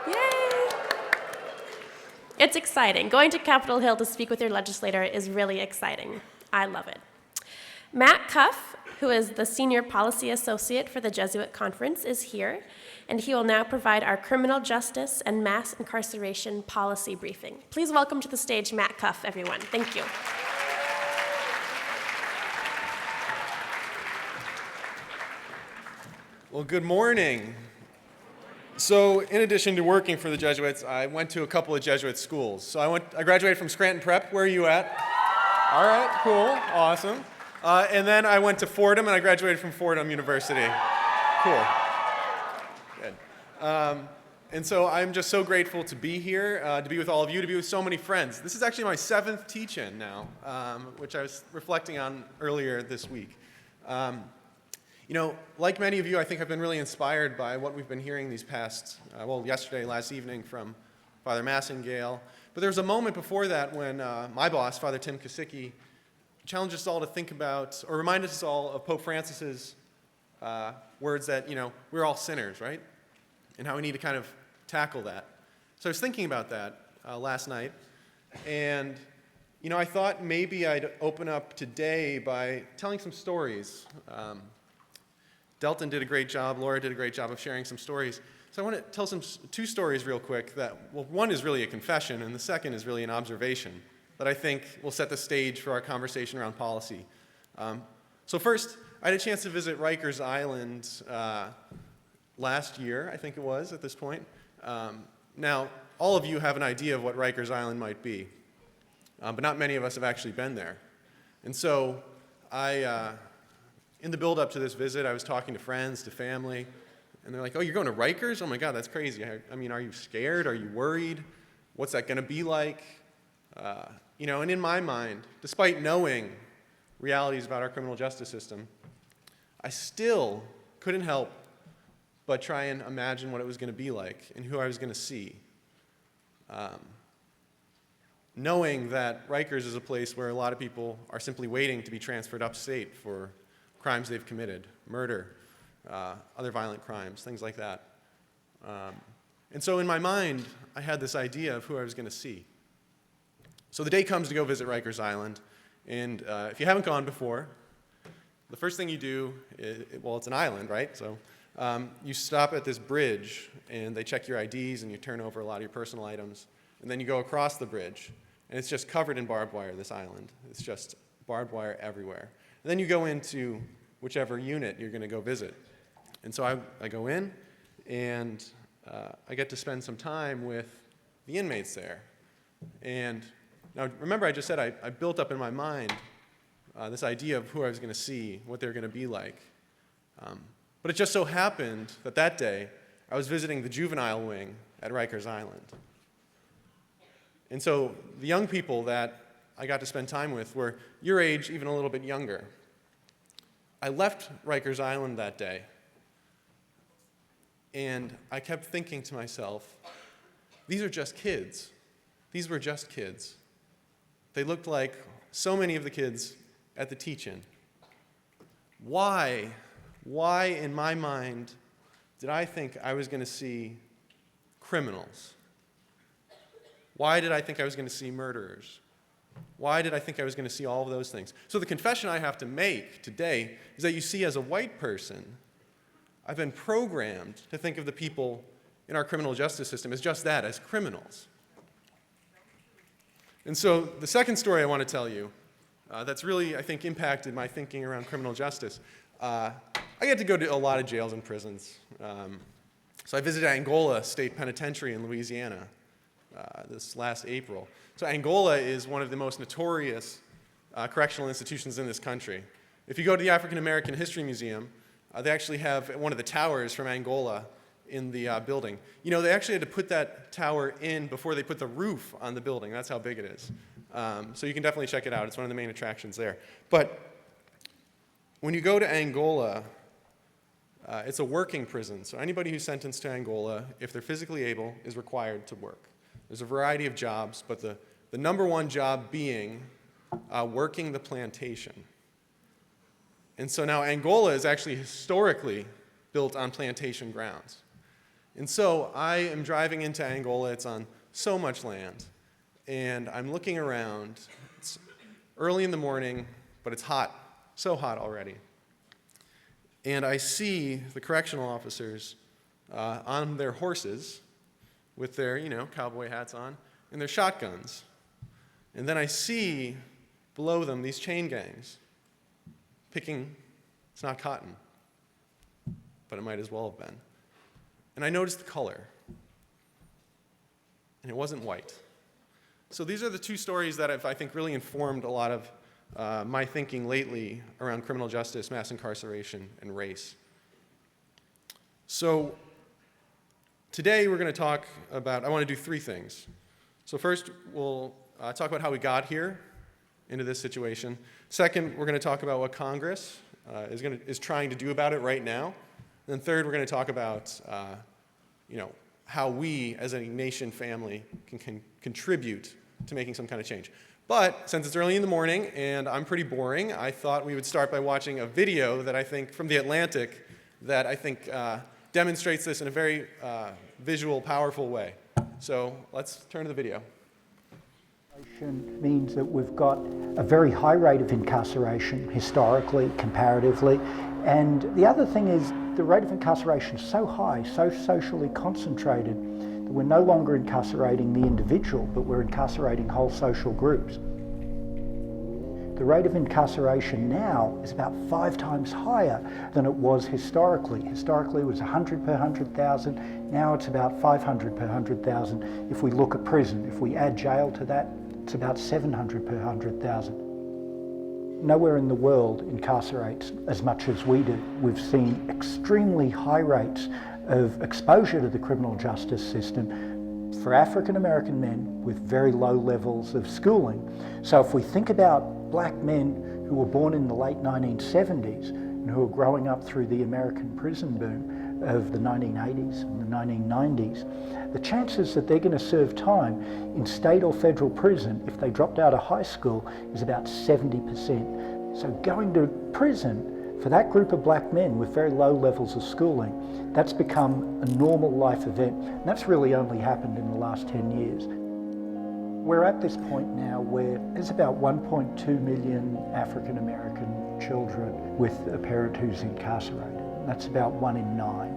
Yay! It's exciting. Going to Capitol Hill to speak with your legislator is really exciting. I love it. Matt Cuff, who is the Senior Policy Associate for the Jesuit Conference, is here, and he will now provide our criminal justice and mass incarceration policy briefing. Please welcome to the stage Matt Cuff, everyone. Thank you. Well, good morning. So, in addition to working for the Jesuits, I went to a couple of Jesuit schools. So I graduated from Scranton Prep. Where are you at? All right, cool, awesome. And then I went to Fordham, and I graduated from Fordham University. Cool. Good. And so I'm just so grateful to be here, to be with all of you, to be with so many friends. This is actually my 7th teach-in now, which I was reflecting on earlier this week. You know, like many of you, I think I've been really inspired by what we've been hearing these past, yesterday, last evening from Father Massengale. But there was a moment before that when my boss, Father Tim Kosicki, challenged us all to think about, or reminded us all of Pope Francis's words that, you know, we're all sinners, right? And how we need to kind of tackle that. So I was thinking about that last night, and, you know, I thought maybe I'd open up today by telling some stories. Delton did a great job, Laura did a great job of sharing some stories. So I want to tell two stories real quick that, well, one is really a confession, and the second is really an observation that I think will set the stage for our conversation around policy. So first, I had a chance to visit Rikers Island last year, I think it was at this point. Now, all of you have an idea of what Rikers Island might be, but not many of us have actually been there. And so in the build-up to this visit, I was talking to friends, to family, and they're like, oh, you're going to Rikers? Oh my God, that's crazy. I mean, are you scared? Are you worried? What's that going to be like? You know, and in my mind, despite knowing realities about our criminal justice system, I still couldn't help but try and imagine what it was going to be like and who I was going to see. Knowing that Rikers is a place where a lot of people are simply waiting to be transferred upstate for crimes they've committed, murder, other violent crimes, things like that. And so in my mind, I had this idea of who I was going to see. So the day comes to go visit Rikers Island, and if you haven't gone before, the first thing you do, well, it's an island, right? So you stop at this bridge, and they check your IDs, and you turn over a lot of your personal items, and then you go across the bridge, and it's just covered in barbed wire, this island. It's just barbed wire everywhere. And then you go into whichever unit you're going to go visit. And so I go in, and I get to spend some time with the inmates there. And now, remember I just said I built up in my mind this idea of who I was going to see, what they were going to be like. But it just so happened that that day, I was visiting the juvenile wing at Rikers Island. And so the young people that I got to spend time with were your age, even a little bit younger. I left Rikers Island that day, and I kept thinking to myself, these are just kids. These were just kids. They looked like so many of the kids at the teach-in. Why in my mind did I think I was going to see criminals? Why did I think I was going to see murderers? Why did I think I was going to see all of those things? So the confession I have to make today is that you see, as a white person, I've been programmed to think of the people in our criminal justice system as just that, as criminals. And so the second story I want to tell you that's really, I think, impacted my thinking around criminal justice. I get to go to a lot of jails and prisons. So I visited Angola State Penitentiary in Louisiana this last April. So Angola is one of the most notorious correctional institutions in this country. If you go to the African American History Museum, they actually have one of the towers from Angola in the building. You know, they actually had to put that tower in before they put the roof on the building. That's how big it is. So you can definitely check it out. It's one of the main attractions there. But when you go to Angola, it's a working prison. So anybody who's sentenced to Angola, if they're physically able, is required to work. There's a variety of jobs, but the number one job being working the plantation. And so now Angola is actually historically built on plantation grounds. And so I am driving into Angola. It's on so much land. And I'm looking around. It's early in the morning, but it's hot, so hot already. And I see the correctional officers on their horses with their, cowboy hats on and their shotguns. And then I see below them these chain gangs picking, it's not cotton, but it might as well have been. And I noticed the color, and it wasn't white. So these are the two stories that have, I think, really informed a lot of my thinking lately around criminal justice, mass incarceration, and race. So today we're going to talk about, I want to do three things. So first, we'll talk about how we got here into this situation. Second, we're going to talk about what Congress is trying to do about it right now. And then third, we're going to talk about how we as a nation family can contribute to making some kind of change. But since it's early in the morning and I'm pretty boring, I thought we would start by watching a video that I think from The Atlantic that I think demonstrates this in a very visual, powerful way. So let's turn to the video. Means that we've got a very high rate of incarceration historically, comparatively, and the other thing is the rate of incarceration is so high, so socially concentrated, that we're no longer incarcerating the individual, but we're incarcerating whole social groups. The rate of incarceration now is about 5 times higher than it was historically. Historically it was 100 per 100,000, now it's about 500 per 100,000. If we look at prison, if we add jail to that, it's about 700 per 100,000. Nowhere in the world incarcerates as much as we do. We've seen extremely high rates of exposure to the criminal justice system for African American men with very low levels of schooling. So if we think about black men who were born in the late 1970s and who are growing up through the American prison boom of the 1980s and the 1990s, the chances that they're going to serve time in state or federal prison if they dropped out of high school is about 70%. So going to prison for that group of black men with very low levels of schooling, that's become a normal life event. And that's really only happened in the last 10 years. We're at this point now where there's about 1.2 million African American children with a parent who's incarcerated. That's about 1 in 9.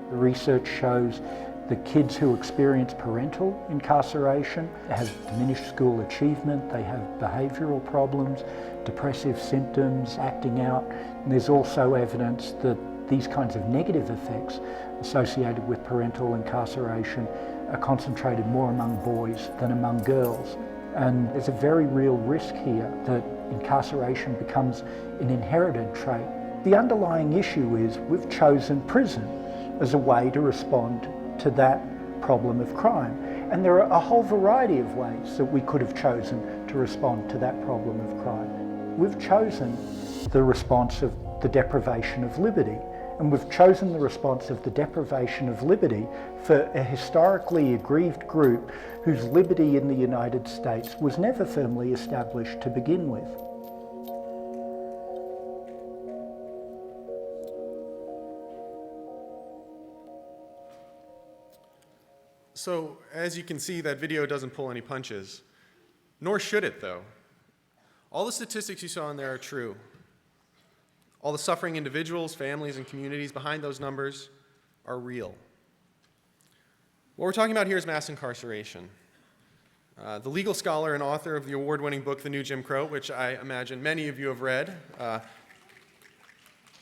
The research shows the kids who experience parental incarceration have diminished school achievement, they have behavioural problems, depressive symptoms, acting out, and there's also evidence that these kinds of negative effects associated with parental incarceration are concentrated more among boys than among girls. And there's a very real risk here that incarceration becomes an inherited trait. The underlying issue is we've chosen prison as a way to respond to that problem of crime. And there are a whole variety of ways that we could have chosen to respond to that problem of crime. We've chosen the response of the deprivation of liberty, and we've chosen the response of the deprivation of liberty for a historically aggrieved group whose liberty in the United States was never firmly established to begin with. So as you can see, that video doesn't pull any punches. Nor should it, though. All the statistics you saw in there are true. All the suffering individuals, families, and communities behind those numbers are real. What we're talking about here is mass incarceration. The legal scholar and author of the award-winning book, The New Jim Crow, which I imagine many of you have read,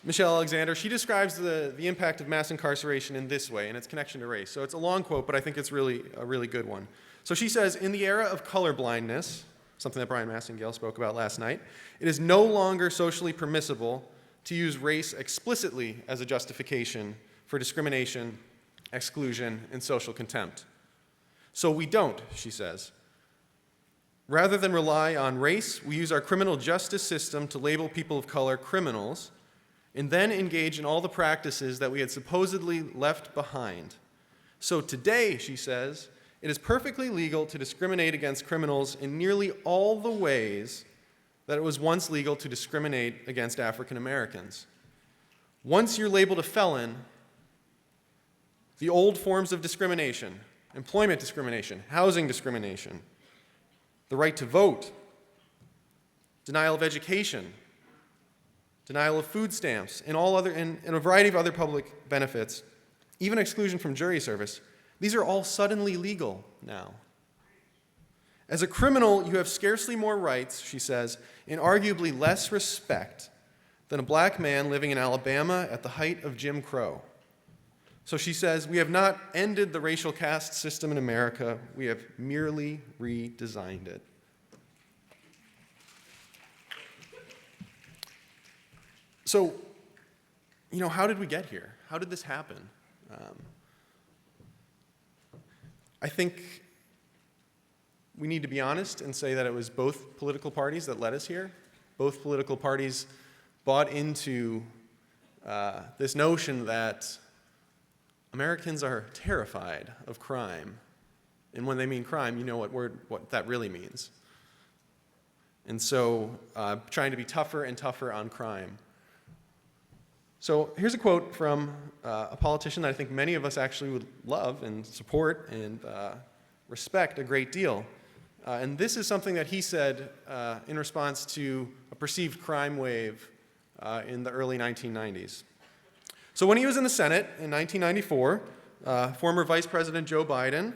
Michelle Alexander, she describes the impact of mass incarceration in this way, and its connection to race. So it's a long quote, but I think it's really a really good one. So she says, in the era of colorblindness, something that Brian Massingale spoke about last night, it is no longer socially permissible to use race explicitly as a justification for discrimination, exclusion, and social contempt. So we don't, she says. Rather than rely on race, we use our criminal justice system to label people of color criminals and then engage in all the practices that we had supposedly left behind. So today, she says, it is perfectly legal to discriminate against criminals in nearly all the ways that it was once legal to discriminate against African Americans. Once you're labeled a felon, the old forms of discrimination, employment discrimination, housing discrimination, the right to vote, denial of education, denial of food stamps, and a variety of other public benefits, even exclusion from jury service, these are all suddenly legal now. As a criminal, you have scarcely more rights, she says, and arguably less respect than a black man living in Alabama at the height of Jim Crow. So she says, we have not ended the racial caste system in America, we have merely redesigned it. So, how did we get here? How did this happen? I think we need to be honest and say that it was both political parties that led us here. Both political parties bought into this notion that Americans are terrified of crime. And when they mean crime, you know what that really means. And so trying to be tougher and tougher on crime. So here's a quote from a politician that I think many of us actually would love and support and respect a great deal. And this is something that he said in response to a perceived crime wave in the early 1990s. So when he was in the Senate in 1994, former Vice President Joe Biden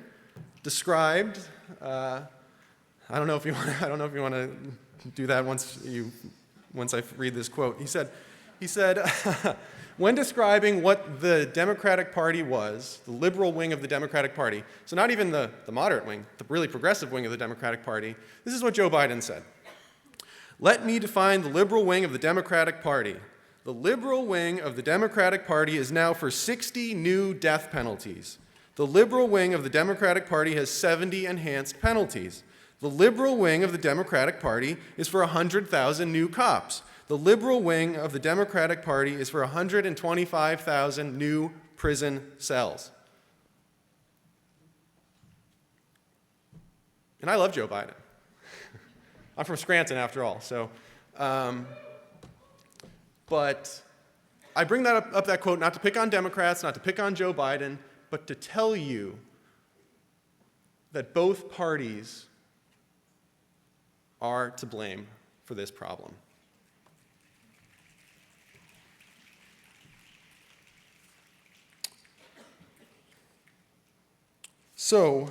described, I don't know if you want to do that once I read this quote. He said, when describing what the Democratic Party was, the liberal wing of the Democratic Party, so not even the moderate wing, the really progressive wing of the Democratic Party, this is what Joe Biden said. Let me define the liberal wing of the Democratic Party. The liberal wing of the Democratic Party is now for 60 new death penalties. The liberal wing of the Democratic Party has 70 enhanced penalties. The liberal wing of the Democratic Party is for 100,000 new cops. The liberal wing of the Democratic Party is for 125,000 new prison cells. And I love Joe Biden. I'm from Scranton, after all. So, but I bring up that quote not to pick on Democrats, not to pick on Joe Biden, but to tell you that both parties are to blame for this problem. So,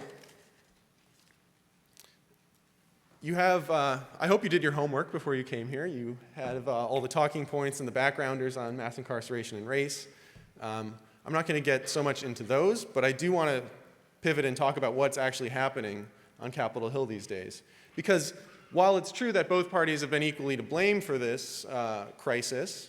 you have, I hope you did your homework before you came here. You had all the talking points and the backgrounders on mass incarceration and race. I'm not going to get so much into those, but I do want to pivot and talk about what's actually happening on Capitol Hill these days. Because while it's true that both parties have been equally to blame for this crisis,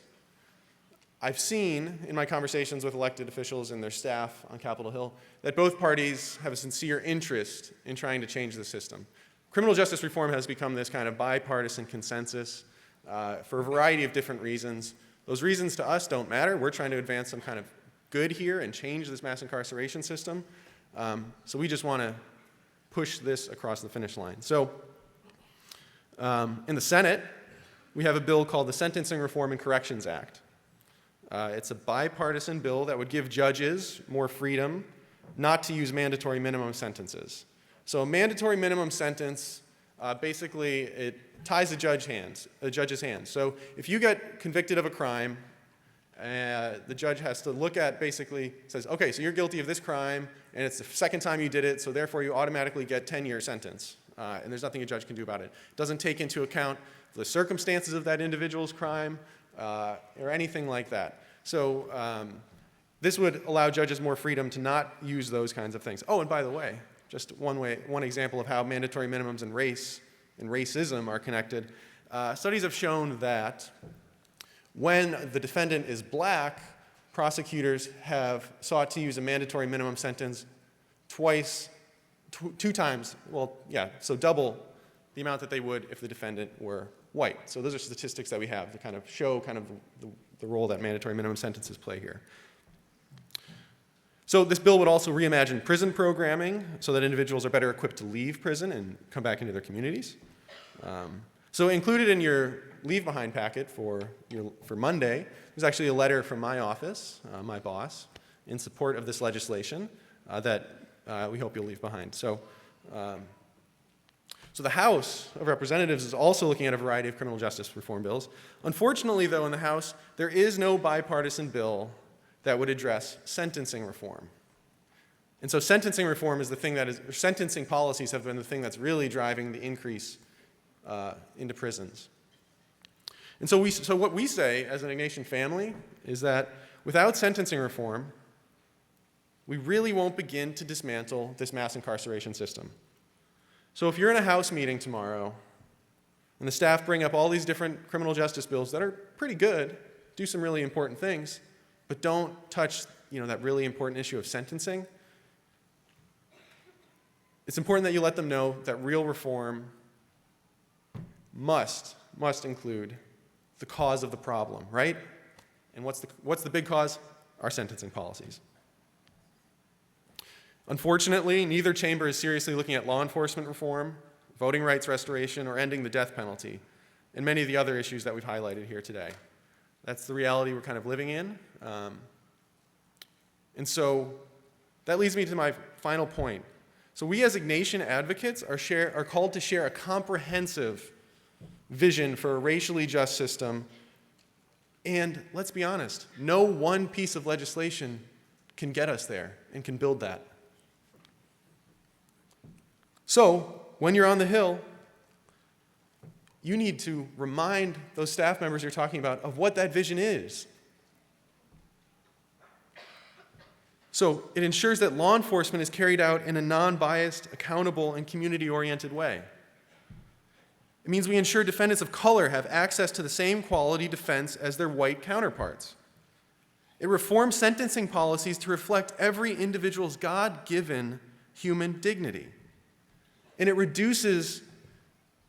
I've seen in my conversations with elected officials and their staff on Capitol Hill that both parties have a sincere interest in trying to change the system. Criminal justice reform has become this kind of bipartisan consensus for a variety of different reasons. Those reasons to us don't matter. We're trying to advance some kind of good here and change this mass incarceration system. So we just want to push this across the finish line. So in the Senate, we have a bill called the Sentencing Reform and Corrections Act. It's a bipartisan bill that would give judges more freedom not to use mandatory minimum sentences. So a mandatory minimum sentence, basically it ties the judge's hands. So if you get convicted of a crime, the judge has to look at, basically says, okay, so you're guilty of this crime, and it's the second time you did it, so therefore you automatically get 10-year sentence. And there's nothing a judge can do about it. It doesn't take into account the circumstances of that individual's crime or anything like that. So this would allow judges more freedom to not use those kinds of things. Oh, and by the way, just one example of how mandatory minimums and race and racism are connected. Studies have shown that when the defendant is black, prosecutors have sought to use a mandatory minimum sentence two times, so double the amount that they would if the defendant were white. So those are statistics that we have to kind of show the role that mandatory minimum sentences play here. So this bill would also reimagine prison programming so that individuals are better equipped to leave prison and come back into their communities. So included in your leave behind packet for Monday was actually a letter from my office, my boss, in support of this legislation that we hope you'll leave behind. So the House of Representatives is also looking at a variety of criminal justice reform bills. Unfortunately, though, in the House, there is no bipartisan bill that would address sentencing reform. And so sentencing reform is the thing sentencing policies have been the thing that's really driving the increase into prisons. And so what we say as an Ignatian family is that without sentencing reform, we really won't begin to dismantle this mass incarceration system. So if you're in a House meeting tomorrow and the staff bring up all these different criminal justice bills that are pretty good, do some really important things, but don't touch that really important issue of sentencing, it's important that you let them know that real reform must include the cause of the problem, right? And what's the big cause? Our sentencing policies. Unfortunately, neither chamber is seriously looking at law enforcement reform, voting rights restoration, or ending the death penalty, and many of the other issues that we've highlighted here today. That's the reality we're kind of living in. And so that leads me to my final point. So we as Ignatian advocates are called to share a comprehensive vision for a racially just system. And let's be honest, no one piece of legislation can get us there and can build that. So when you're on the Hill, you need to remind those staff members you're talking about of what that vision is. So it ensures that law enforcement is carried out in a non-biased, accountable, and community-oriented way. It means we ensure defendants of color have access to the same quality defense as their white counterparts. It reforms sentencing policies to reflect every individual's God-given human dignity. And it reduces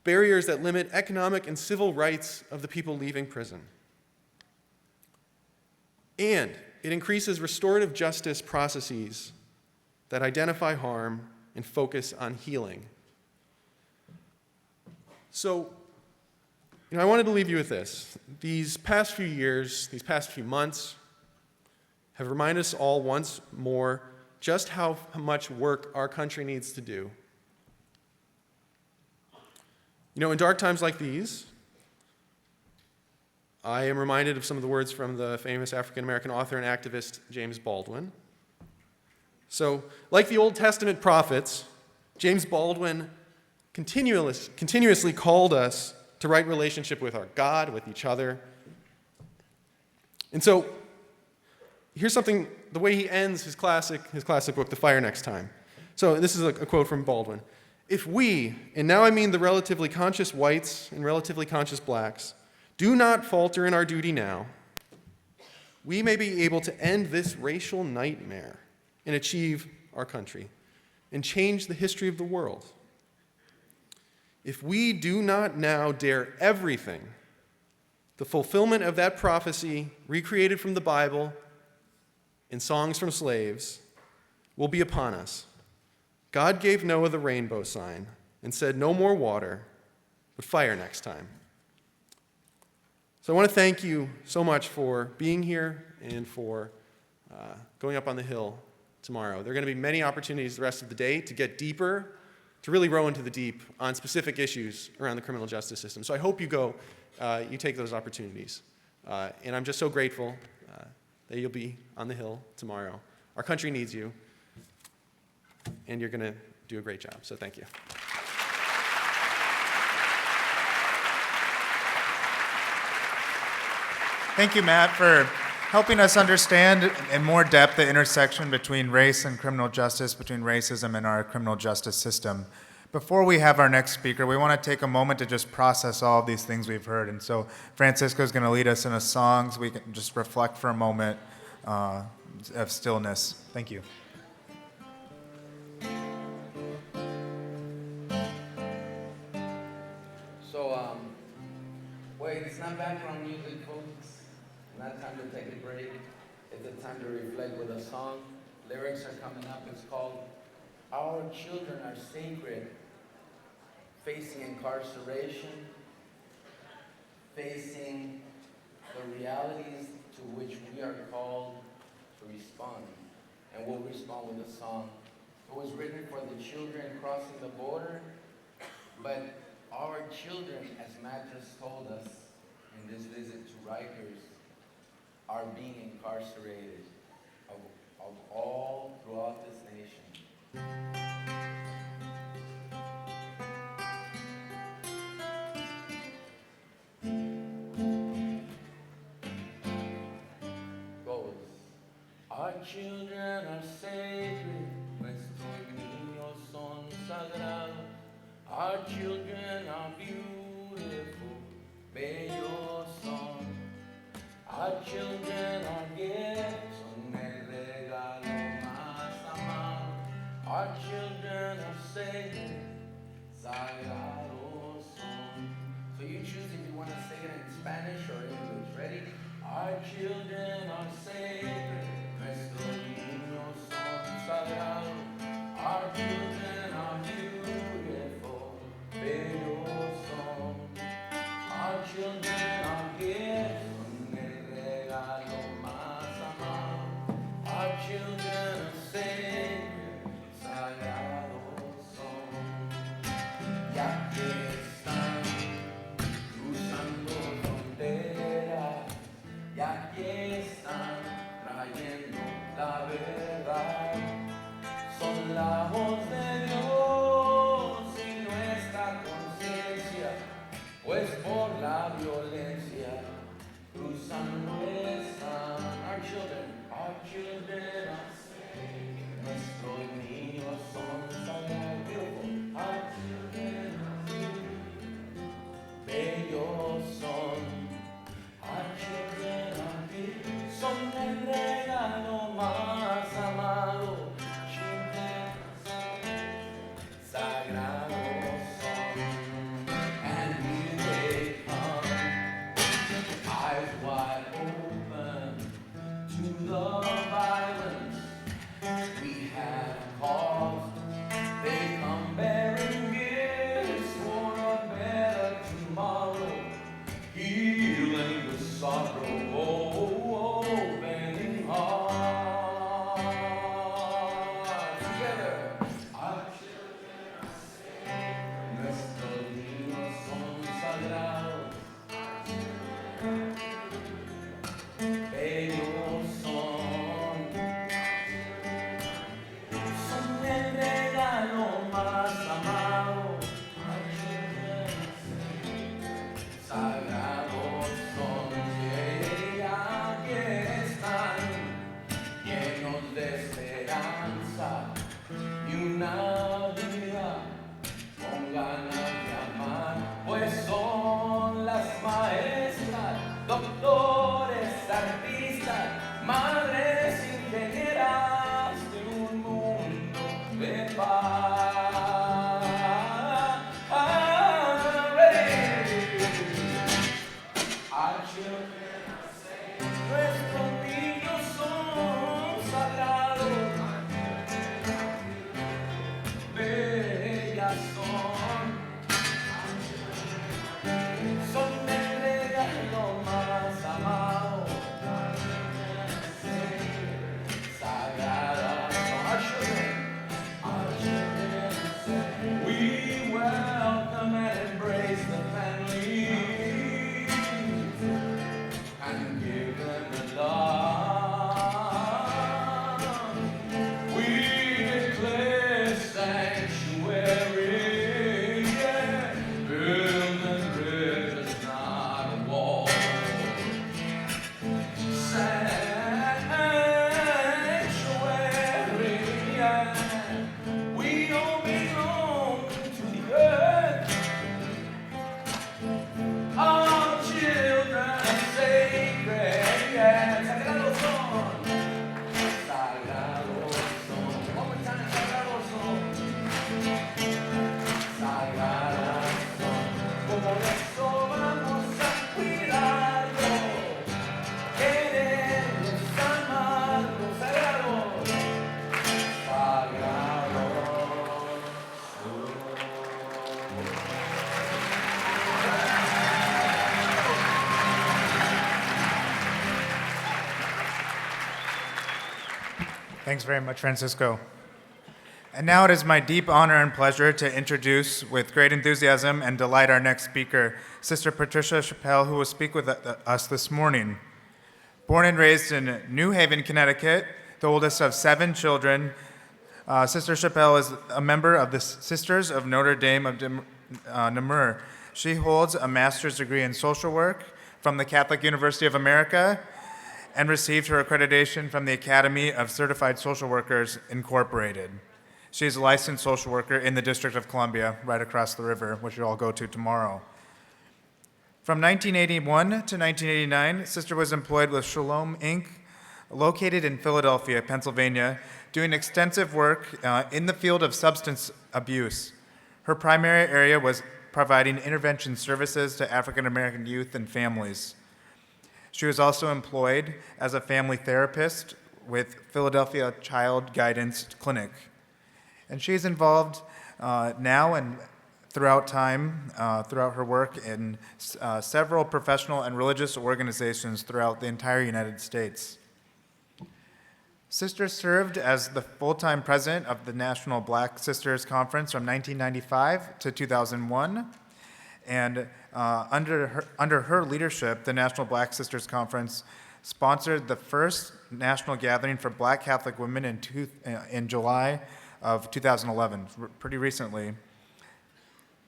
barriers that limit economic and civil rights of the people leaving prison. And it increases restorative justice processes that identify harm and focus on healing. So, I wanted to leave you with this. These past few years, these past few months, have reminded us all once more just how much work our country needs to do. In dark times like these, I am reminded of some of the words from the famous African-American author and activist James Baldwin. So, like the Old Testament prophets, James Baldwin continuously called us to right relationship with our God, with each other. And so, here's something, the way he ends his classic book, The Fire Next Time. So this is a quote from Baldwin. If we, and now I mean the relatively conscious whites and relatively conscious blacks, do not falter in our duty now, we may be able to end this racial nightmare and achieve our country and change the history of the world. If we do not now dare everything, the fulfillment of that prophecy, recreated from the Bible in songs from slaves, will be upon us. God gave Noah the rainbow sign and said, no more water, but fire next time. So I want to thank you so much for being here and for going up on the Hill tomorrow. There are going to be many opportunities the rest of the day to get deeper, to really row into the deep on specific issues around the criminal justice system. So I hope you go, you take those opportunities. And I'm just so grateful that you'll be on the Hill tomorrow. Our country needs you, and you're going to do a great job. So thank you. Thank you, Matt, for helping us understand in more depth the intersection between race and criminal justice, between racism and our criminal justice system. Before we have our next speaker, we want to take a moment to just process all of these things we've heard. And so Francisco is going to lead us in a song so we can just reflect for a moment of stillness. Thank you. So, wait, it's not background music, folks. Not time to take a break. It's a time to reflect with a song. Lyrics are coming up. It's called Our Children Are Sacred. Facing incarceration, facing the realities to which we are called to respond. And we'll respond with a song. It was written for the children crossing the border, but our children, as Matt just told us in this visit to Rikers, are being incarcerated of all throughout this nation. Goes. Our children are sacred, nuestros niños son sagrados. Our children are beautiful, bellos son. Our children are gifts, son el regalo más amado. Our children are sacred, sagrados son. So you choose if you want to say it in Spanish or English. Ready? Our children are sacred, nuestros niños son sagrados. Our children are beautiful, bellos son. Our children are gifts. Our children are sacred, sagrados son. Ya que están cruzando fronteras, ya que están trayendo la verdad, son la voz de Dios y nuestra conciencia, pues por la violencia cruzando están. Our children are saved, nuestros niños son sagrados. Our children are saved, bellos son. Our children are gifts, son el regalo más amado. Children sagrados son, and here they come, eyes wide open to the violence we have caused. They come bearing gifts for a better tomorrow, healing the sorrow, bending hearts. Together, our children are saved. We welcome and embrace the family and give them the love. We declare sanctuary, yeah. Building bridges, not a wall. Sanctuary, yeah. We all belong to the earth. All children sacred, yeah. Sagrado son. Sagrado son. One more time, sagrado son. Sagrado son. Como eso vamos a cuidarlo. Quererlos, amarlos, sagrados. Thanks very much, Francisco. And now it is my deep honor and pleasure to introduce, with great enthusiasm and delight, our next speaker, Sister Patricia Chappell, who will speak with us this morning. Born and raised in New Haven, Connecticut, the oldest of 7 children, Sister Chappell is a member of the Sisters of Notre Dame of Namur. She holds a master's degree in social work from the Catholic University of America and received her accreditation from the Academy of Certified Social Workers, Incorporated. She is a licensed social worker in the District of Columbia, right across the river, which you'll all go to tomorrow. From 1981 to 1989, Sister was employed with Shalom, Inc., located in Philadelphia, Pennsylvania, doing extensive work in the field of substance abuse. Her primary area was providing intervention services to African American youth and families. She was also employed as a family therapist with Philadelphia Child Guidance Clinic. And she's involved now and throughout her work in several professional and religious organizations throughout the entire United States. Sister served as the full-time president of the National Black Sisters Conference from 1995 to 2001. And under her leadership, the National Black Sisters Conference sponsored the first national gathering for Black Catholic women in July of 2011, pretty recently.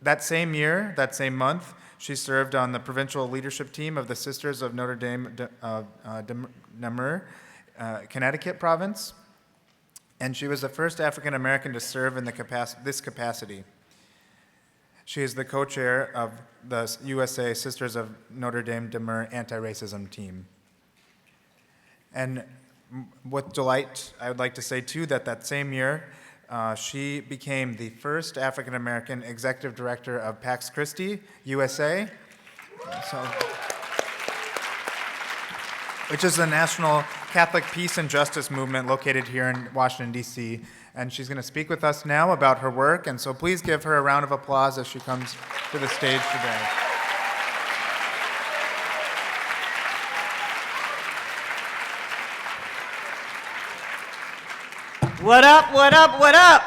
That same year, that same month, she served on the provincial leadership team of the Sisters of Notre Dame Namur, Connecticut province, and she was the first African American to serve in this capacity. She is the co-chair of the USA Sisters of Notre Dame Namur anti-racism team. And with delight, I would like to say too that same year, she became the first African American executive director of Pax Christi USA, which is the national Catholic peace and justice movement located here in Washington, D.C. And she's going to speak with us now about her work, and so please give her a round of applause as she comes to the stage today. What up, what up, what up?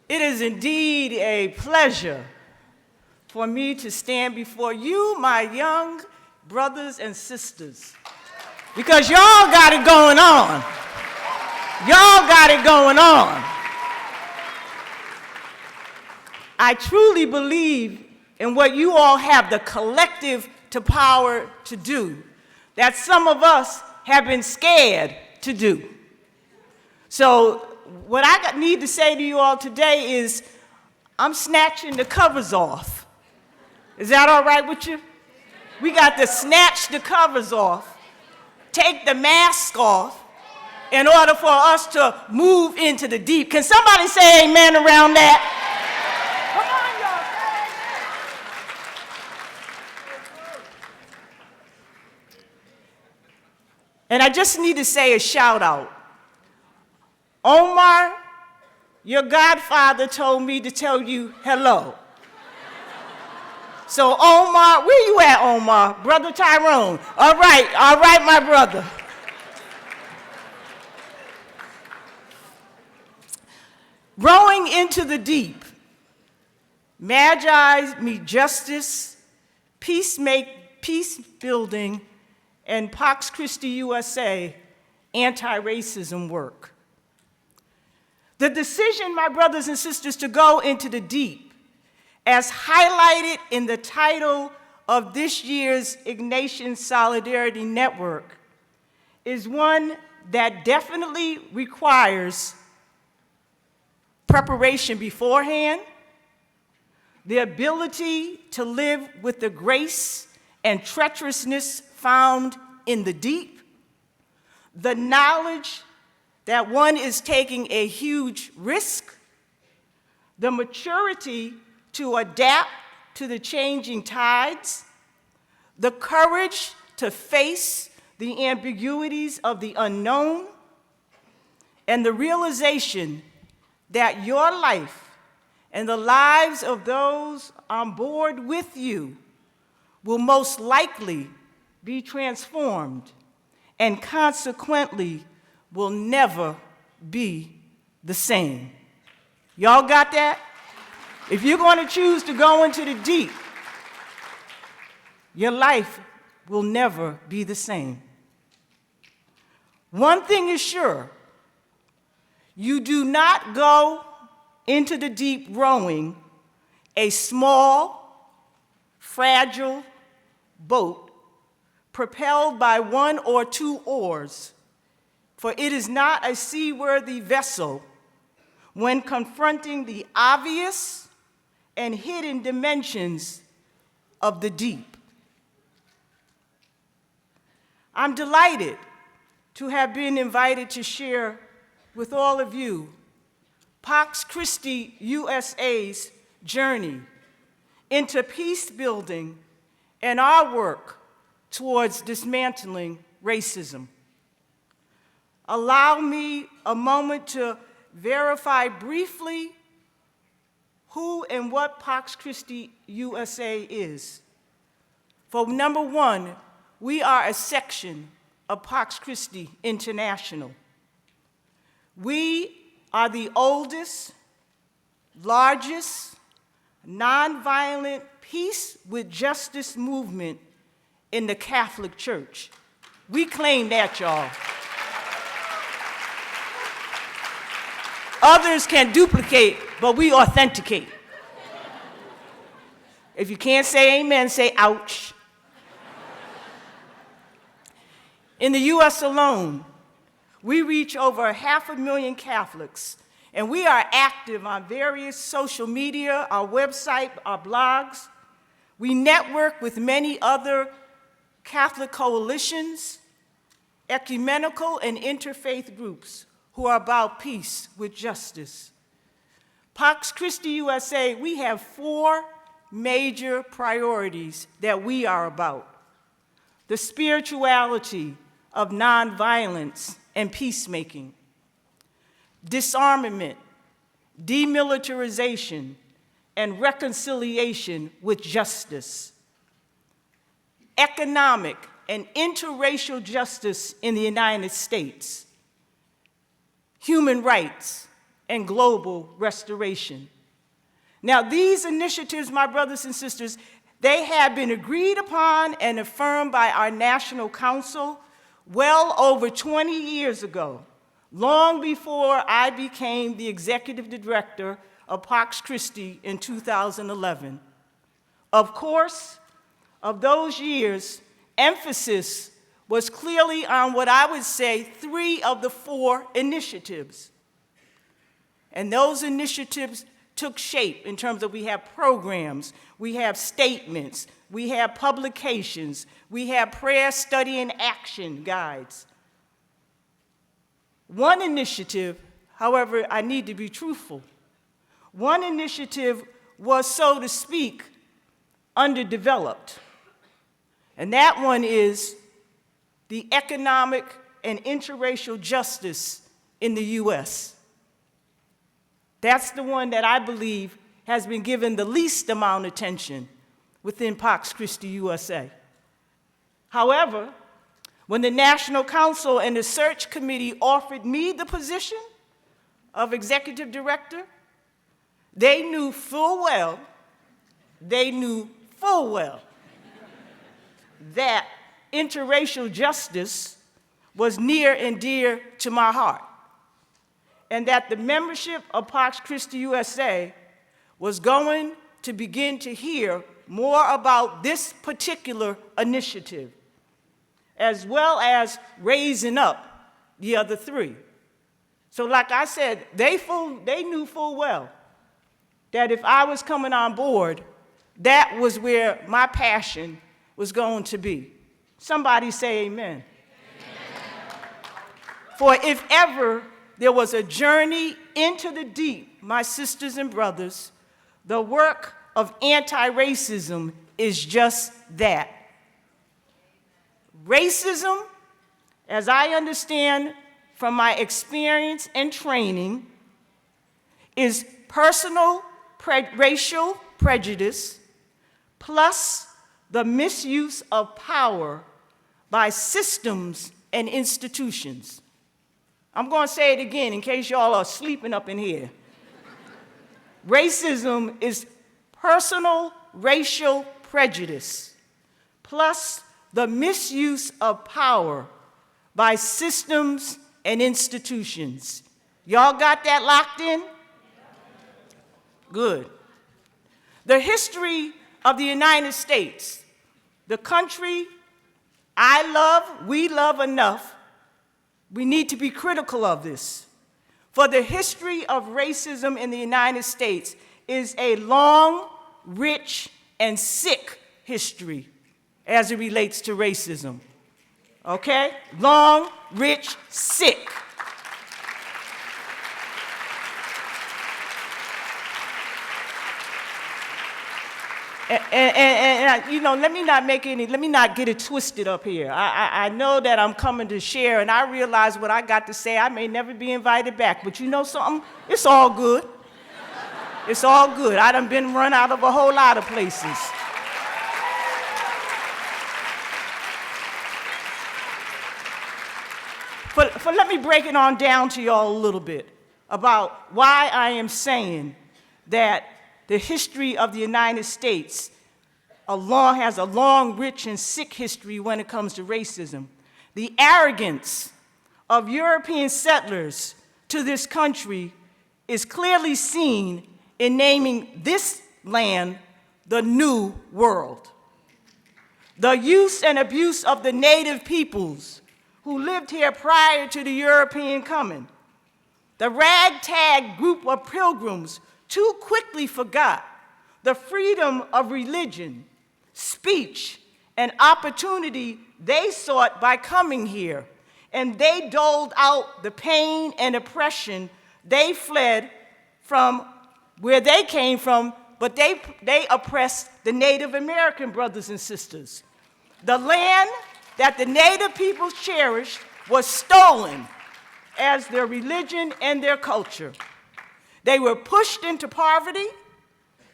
It is indeed a pleasure for me to stand before you, my young brothers and sisters, because y'all got it going on. Y'all got it going on. I truly believe in what you all have the collective power to do, that some of us have been scared to do. So what I need to say to you all today is, I'm snatching the covers off. Is that all right with you? We got to snatch the covers off, take the mask off, in order for us to move into the deep. Can somebody say amen around that? And I just need to say a shout out. Omar, your godfather told me to tell you hello. So Omar, where you at, Omar? Brother Tyrone. All right, my brother. Rowing into the deep, Magi meet justice, peace building, and Pax Christi USA anti-racism work. The decision, my brothers and sisters, to go into the deep, as highlighted in the title of this year's Ignatian Solidarity Network, is one that definitely requires preparation beforehand, the ability to live with the grace and treacherousness found in the deep, the knowledge that one is taking a huge risk, the maturity to adapt to the changing tides, the courage to face the ambiguities of the unknown, and the realization that your life and the lives of those on board with you will most likely be transformed and consequently will never be the same. Y'all got that? If you're going to choose to go into the deep, your life will never be the same. One thing is sure, you do not go into the deep rowing a small, fragile boat propelled by one or two oars, for it is not a seaworthy vessel when confronting the obvious and hidden dimensions of the deep. I'm delighted to have been invited to share with all of you Pax Christi USA's journey into peace building and our work towards dismantling racism. Allow me a moment to verify briefly who and what Pax Christi USA is. For number one, we are a section of Pax Christi International. We are the oldest, largest, nonviolent peace with justice movement in the Catholic Church. We claim that, y'all. Others can duplicate, but we authenticate. If you can't say amen, say ouch. In the US alone, we reach over 500,000 Catholics, and we are active on various social media, our website, our blogs. We network with many other Catholic coalitions, ecumenical and interfaith groups who are about peace with justice. Pax Christi USA, we have 4 major priorities that we are about: the spirituality of nonviolence and peacemaking, disarmament, demilitarization, and reconciliation with justice, economic and interracial justice in the United States, human rights, and global restoration. Now, these initiatives, my brothers and sisters, they have been agreed upon and affirmed by our National Council well over 20 years ago, long before I became the executive director of Pax Christi in 2011. Of course, of those years, emphasis was clearly on what I would say 3 of the 4 initiatives. And those initiatives took shape in terms of we have programs, we have statements, we have publications, we have prayer, study, and action guides. One initiative, however, I need to be truthful, one initiative was, so to speak, underdeveloped. And that one is the economic and interracial justice in the US. That's the one that I believe has been given the least amount of attention within Pax Christi USA. However, when the National Council and the Search Committee offered me the position of executive director, they knew full well that interracial justice was near and dear to my heart, and that the membership of Pax Christi USA was going to begin to hear more about this particular initiative, as well as raising up the other three. So like I said, they knew full well that if I was coming on board, that was where my passion was going to be. Somebody say amen. For if ever there was a journey into the deep, my sisters and brothers, the work of anti-racism is just that. Racism, as I understand from my experience and training, is personal racial prejudice plus the misuse of power by systems and institutions. I'm going to say it again in case y'all are sleeping up in here. Racism is personal racial prejudice plus the misuse of power by systems and institutions. Y'all got that locked in? Good. The history of the United States, the country I love, we love enough, we need to be critical of this. For the history of racism in the United States is a long, rich, and sick history as it relates to racism. Okay? Long, rich, sick. And you know, let me not get it twisted up here. I know that I'm coming to share, and I realize what I got to say, I may never be invited back, but you know something? It's all good. It's all good. I done been run out of a whole lot of places. But let me break it on down to y'all a little bit about why I am saying that the history of the United States has a long, rich, and sick history when it comes to racism. The arrogance of European settlers to this country is clearly seen in naming this land the New World. The use and abuse of the native peoples who lived here prior to the European coming. The ragtag group of pilgrims too quickly forgot the freedom of religion, speech, and opportunity they sought by coming here, and they doled out the pain and oppression they fled from where they came from, but they oppressed the Native American brothers and sisters. The land that the Native peoples cherished was stolen as their religion and their culture. They were pushed into poverty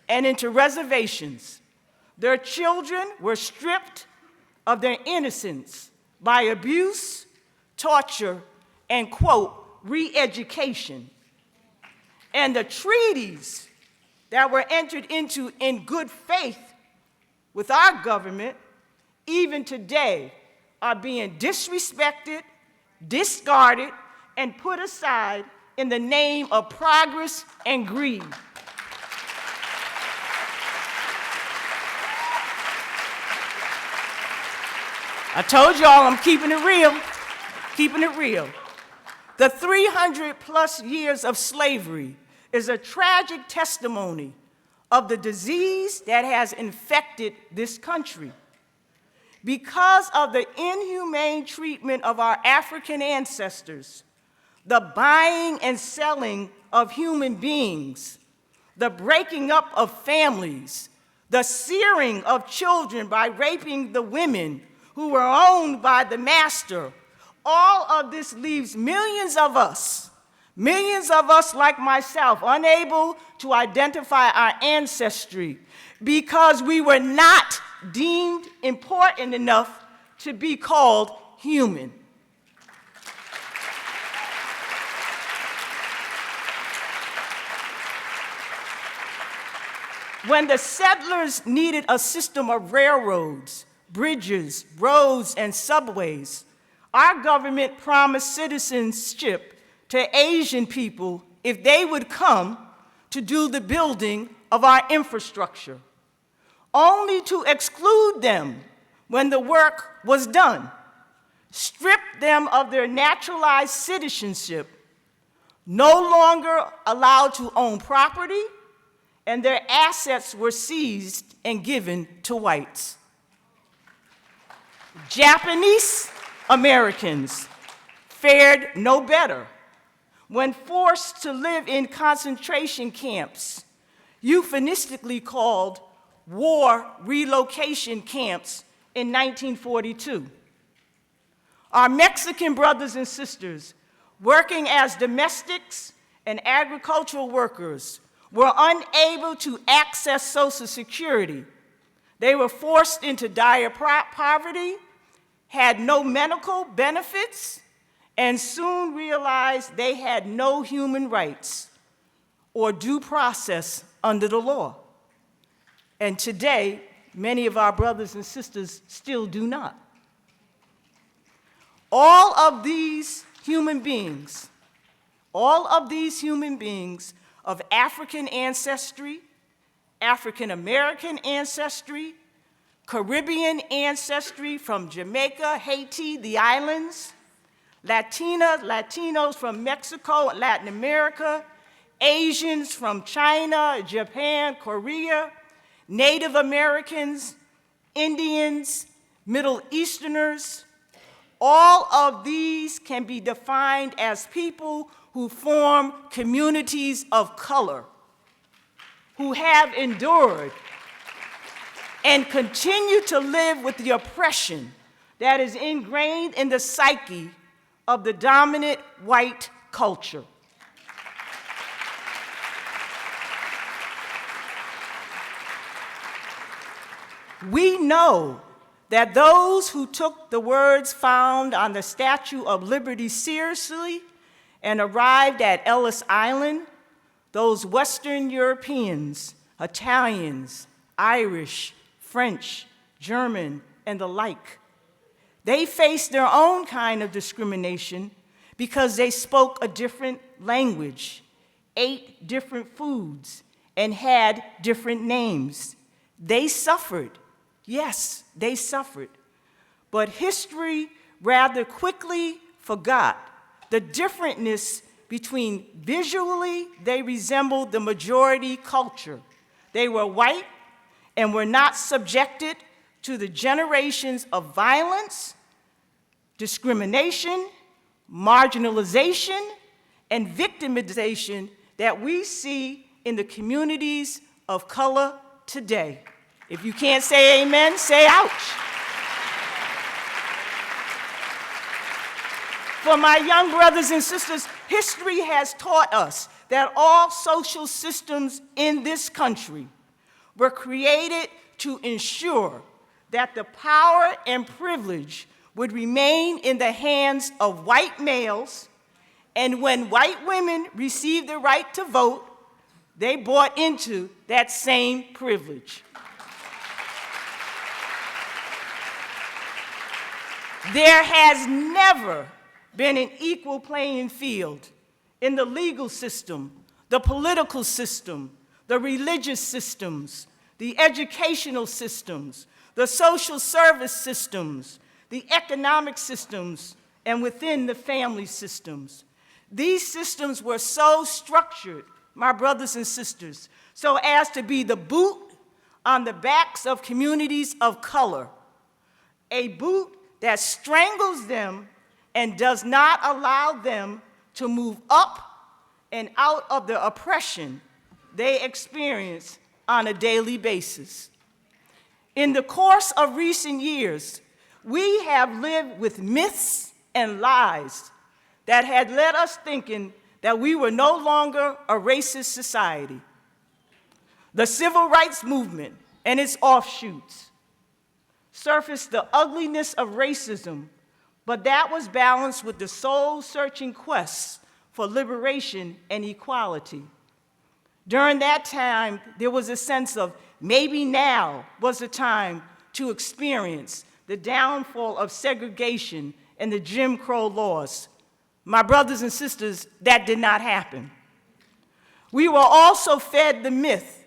and into reservations. Their children were stripped of their innocence by abuse, torture, and, quote, re-education. And the treaties that were entered into in good faith with our government, even today, are being disrespected, discarded, and put aside in the name of progress and greed. I told y'all I'm keeping it real, keeping it real. The 300+ years of slavery is a tragic testimony of the disease that has infected this country. Because of the inhumane treatment of our African ancestors, the buying and selling of human beings, the breaking up of families, the searing of children by raping the women who were owned by the master, all of this leaves millions of us like myself, unable to identify our ancestry because we were not deemed important enough to be called human. When the settlers needed a system of railroads, bridges, roads, and subways, our government promised citizenship to Asian people if they would come to do the building of our infrastructure, only to exclude them when the work was done, strip them of their naturalized citizenship, no longer allowed to own property, and their assets were seized and given to whites. Japanese Americans fared no better when forced to live in concentration camps, euphemistically called war relocation camps in 1942. Our Mexican brothers and sisters working as domestics and agricultural workers were unable to access Social Security. They were forced into dire poverty, had no medical benefits, and soon realized they had no human rights or due process under the law. And today, many of our brothers and sisters still do not. All of these human beings of African ancestry, African American ancestry, Caribbean ancestry from Jamaica, Haiti, the islands, Latinos from Mexico, Latin America, Asians from China, Japan, Korea, Native Americans, Indians, Middle Easterners, all of these can be defined as people who form communities of color, who have endured and continue to live with the oppression that is ingrained in the psyche of the dominant white culture. We know that those who took the words found on the Statue of Liberty seriously and arrived at Ellis Island, those Western Europeans, Italians, Irish, French, German, and the like, they faced their own kind of discrimination because they spoke a different language, ate different foods, and had different names. They suffered. Yes, they suffered. But history rather quickly forgot the differentness between visually they resembled the majority culture. They were white and were not subjected to the generations of violence, discrimination, marginalization, and victimization that we see in the communities of color today. If you can't say amen, say ouch. For my young brothers and sisters, history has taught us that all social systems in this country were created to ensure that the power and privilege would remain in the hands of white males, and when white women received the right to vote, they bought into that same privilege. There has never been an equal playing field in the legal system, the political system, the religious systems, the educational systems, the social service systems, the economic systems, and within the family systems. These systems were so structured, my brothers and sisters, so as to be the boot on the backs of communities of color, a boot that strangles them and does not allow them to move up and out of the oppression they experience on a daily basis. In the course of recent years, we have lived with myths and lies that had led us thinking that we were no longer a racist society. The civil rights movement and its offshoots surfaced the ugliness of racism, but that was balanced with the soul-searching quest for liberation and equality. During that time, there was a sense of maybe now was the time to experience the downfall of segregation and the Jim Crow laws. My brothers and sisters, that did not happen. We were also fed the myth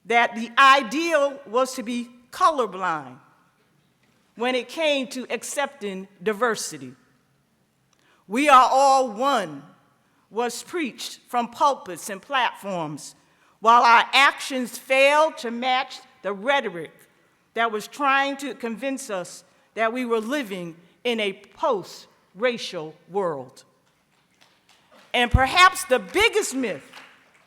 that the ideal was to be colorblind when it came to accepting diversity. We are all one was preached from pulpits and platforms, while our actions failed to match the rhetoric that was trying to convince us that we were living in a post-racial world. And perhaps the biggest myth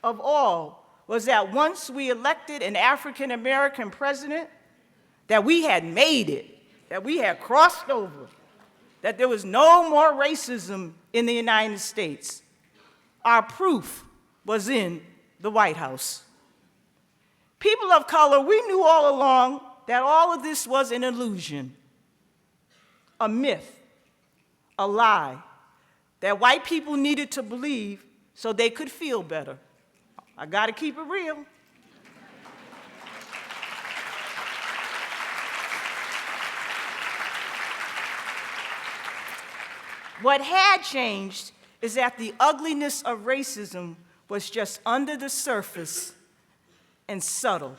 of all was that once we elected an African-American president, that we had made it, that we had crossed over, that there was no more racism in the United States. Our proof was in the White House. People of color, we knew all along that all of this was an illusion, a myth, a lie, that white people needed to believe so they could feel better. I gotta keep it real. What had changed is that the ugliness of racism was just under the surface and subtle.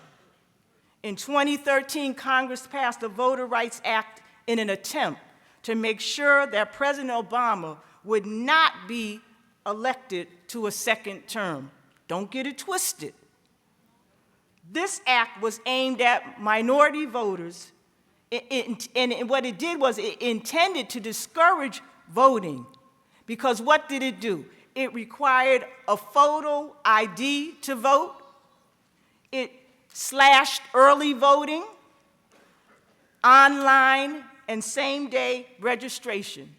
In 2013, Congress passed the Voter Rights Act in an attempt to make sure that President Obama would not be elected to a second term. Don't get it twisted. This act was aimed at minority voters, and what it did was it intended to discourage voting, because what did it do? It required a photo ID to vote. It slashed early voting, online and same-day registration.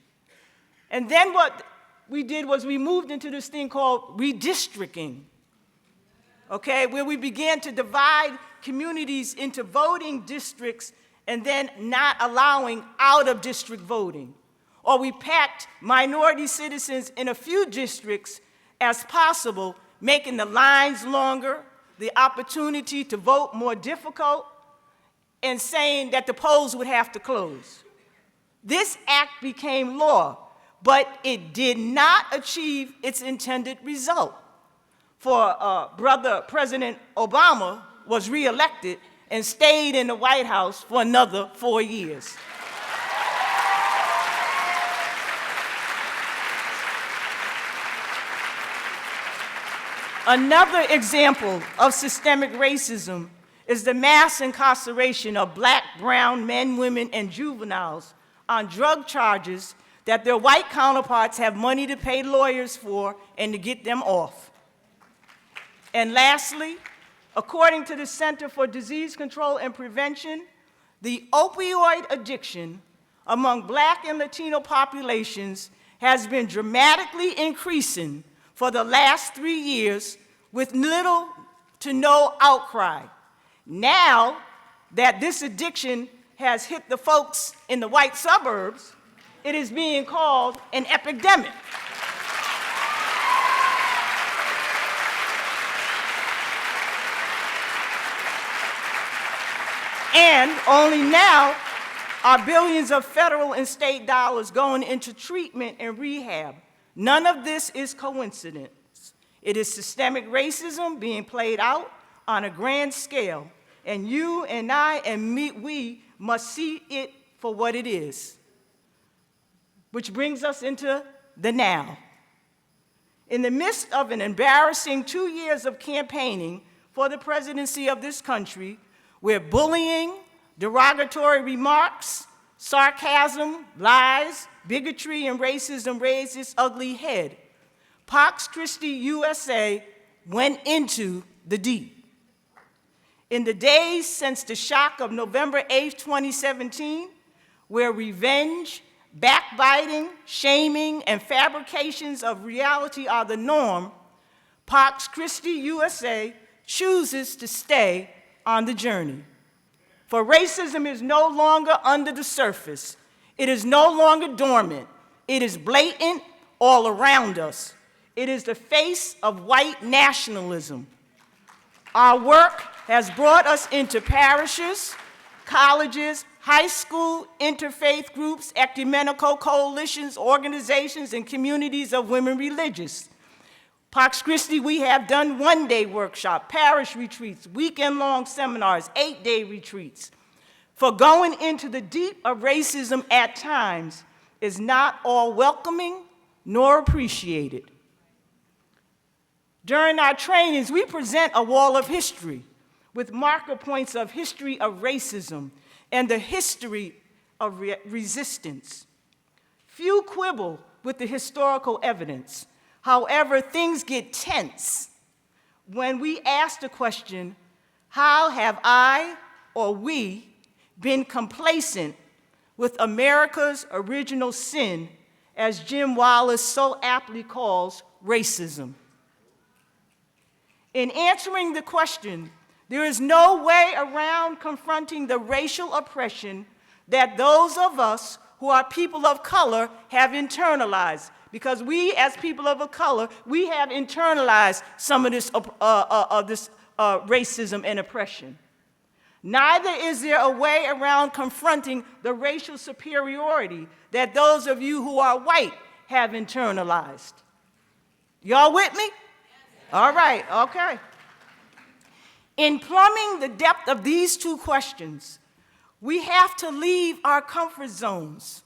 And then what we did was we moved into this thing called redistricting, okay, where we began to divide communities into voting districts and then not allowing out-of-district voting. Or we packed minority citizens in a few districts as possible, making the lines longer, the opportunity to vote more difficult, and saying that the polls would have to close. This act became law, but it did not achieve its intended result. For brother President Obama was reelected and stayed in the White House for another 4 years. Another example of systemic racism is the mass incarceration of black, brown men, women, and juveniles on drug charges that their white counterparts have money to pay lawyers for and to get them off. And lastly, according to the Center for Disease Control and Prevention, the opioid addiction among black and Latino populations has been dramatically increasing for the last 3 years with little to no outcry. Now that this addiction has hit the folks in the white suburbs, it is being called an epidemic. And only now are billions of federal and state dollars going into treatment and rehab. None of this is coincidence. It is systemic racism being played out on a grand scale, and you and I and we must see it for what it is. Which brings us into the now. In the midst of an embarrassing 2 years of campaigning for the presidency of this country, where bullying, derogatory remarks, sarcasm, lies, bigotry, and racism raised its ugly head, Pax Christi USA went into the deep. In the days since the shock of November 8, 2017, where revenge, backbiting, shaming, and fabrications of reality are the norm, Pax Christi USA chooses to stay on the journey. For racism is no longer under the surface. It is no longer dormant. It is blatant all around us. It is the face of white nationalism, Our work has brought us into parishes, colleges, high school, interfaith groups, ecumenical coalitions, organizations, and communities of women religious. Pax Christi, we have done one-day workshop, parish retreats, weekend-long seminars, 8-day retreats. For going into the deep of racism at times is not all welcoming nor appreciated. During our trainings, we present a wall of history with marker points of history of racism and the history of resistance. Few quibble with the historical evidence. However, things get tense when we ask the question, how have I or we been complacent with America's original sin, as Jim Wallace so aptly calls racism? In answering the question, there is no way around confronting the racial oppression that those of us who are people of color have internalized. Because we, as people of color, we have internalized some of this racism and oppression. Neither is there a way around confronting the racial superiority that those of you who are white have internalized. Y'all with me? All right, okay. In plumbing the depth of these two questions, we have to leave our comfort zones.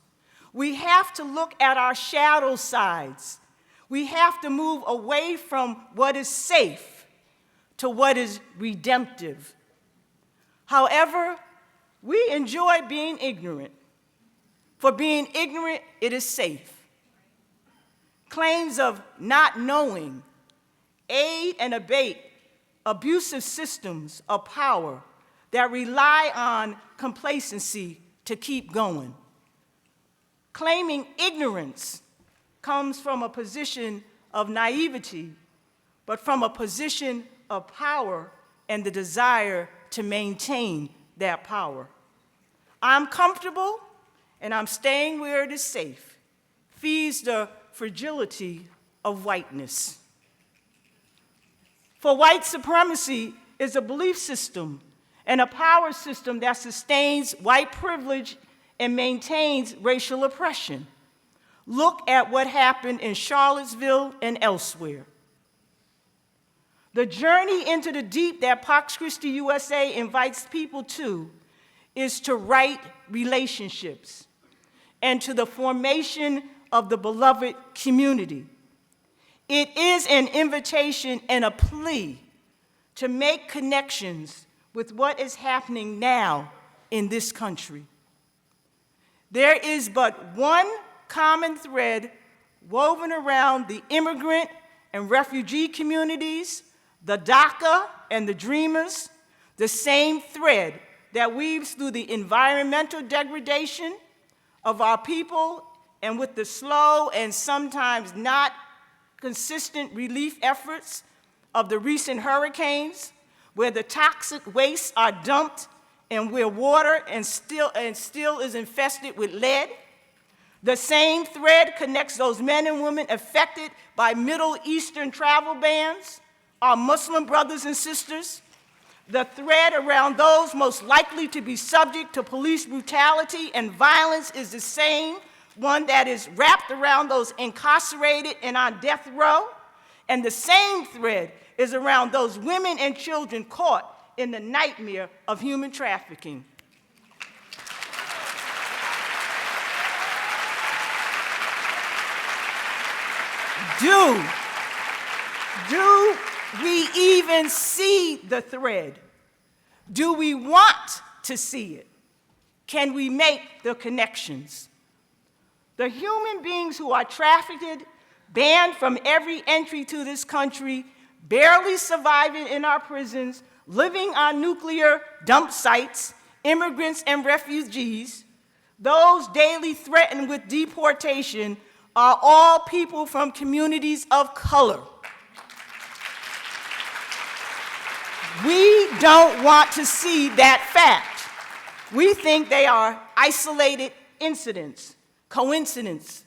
We have to look at our shadow sides. We have to move away from what is safe to what is redemptive. However, we enjoy being ignorant. For being ignorant, it is safe. Claims of not knowing aid and abet abusive systems of power that rely on complacency to keep going. Claiming ignorance comes from a position of naivety, but from a position of power and the desire to maintain that power. I'm comfortable and I'm staying where it is safe. Feeds the fragility of whiteness. For white supremacy is a belief system and a power system that sustains white privilege and maintains racial oppression. Look at what happened in Charlottesville and elsewhere. The journey into the deep that Pax Christi USA invites people to is to right relationships and to the formation of the beloved community. It is an invitation and a plea to make connections with what is happening now in this country. There is but one common thread woven around the immigrant and refugee communities, the DACA and the Dreamers, the same thread that weaves through the environmental degradation of our people and with the slow and sometimes not consistent relief efforts of the recent hurricanes, where the toxic wastes are dumped and where water and still is infested with lead. The same thread connects those men and women affected by Middle Eastern travel bans, our Muslim brothers and sisters. The thread around those most likely to be subject to police brutality and violence is the same one that is wrapped around those incarcerated and on death row. And the same thread is around those women and children caught in the nightmare of human trafficking. Do we even see the thread? Do we want to see it? Can we make the connections? The human beings who are trafficked, banned from every entry to this country, barely surviving in our prisons, living on nuclear dump sites, immigrants and refugees, those daily threatened with deportation are all people from communities of color. We don't want to see that fact. We think they are isolated incidents, coincidence.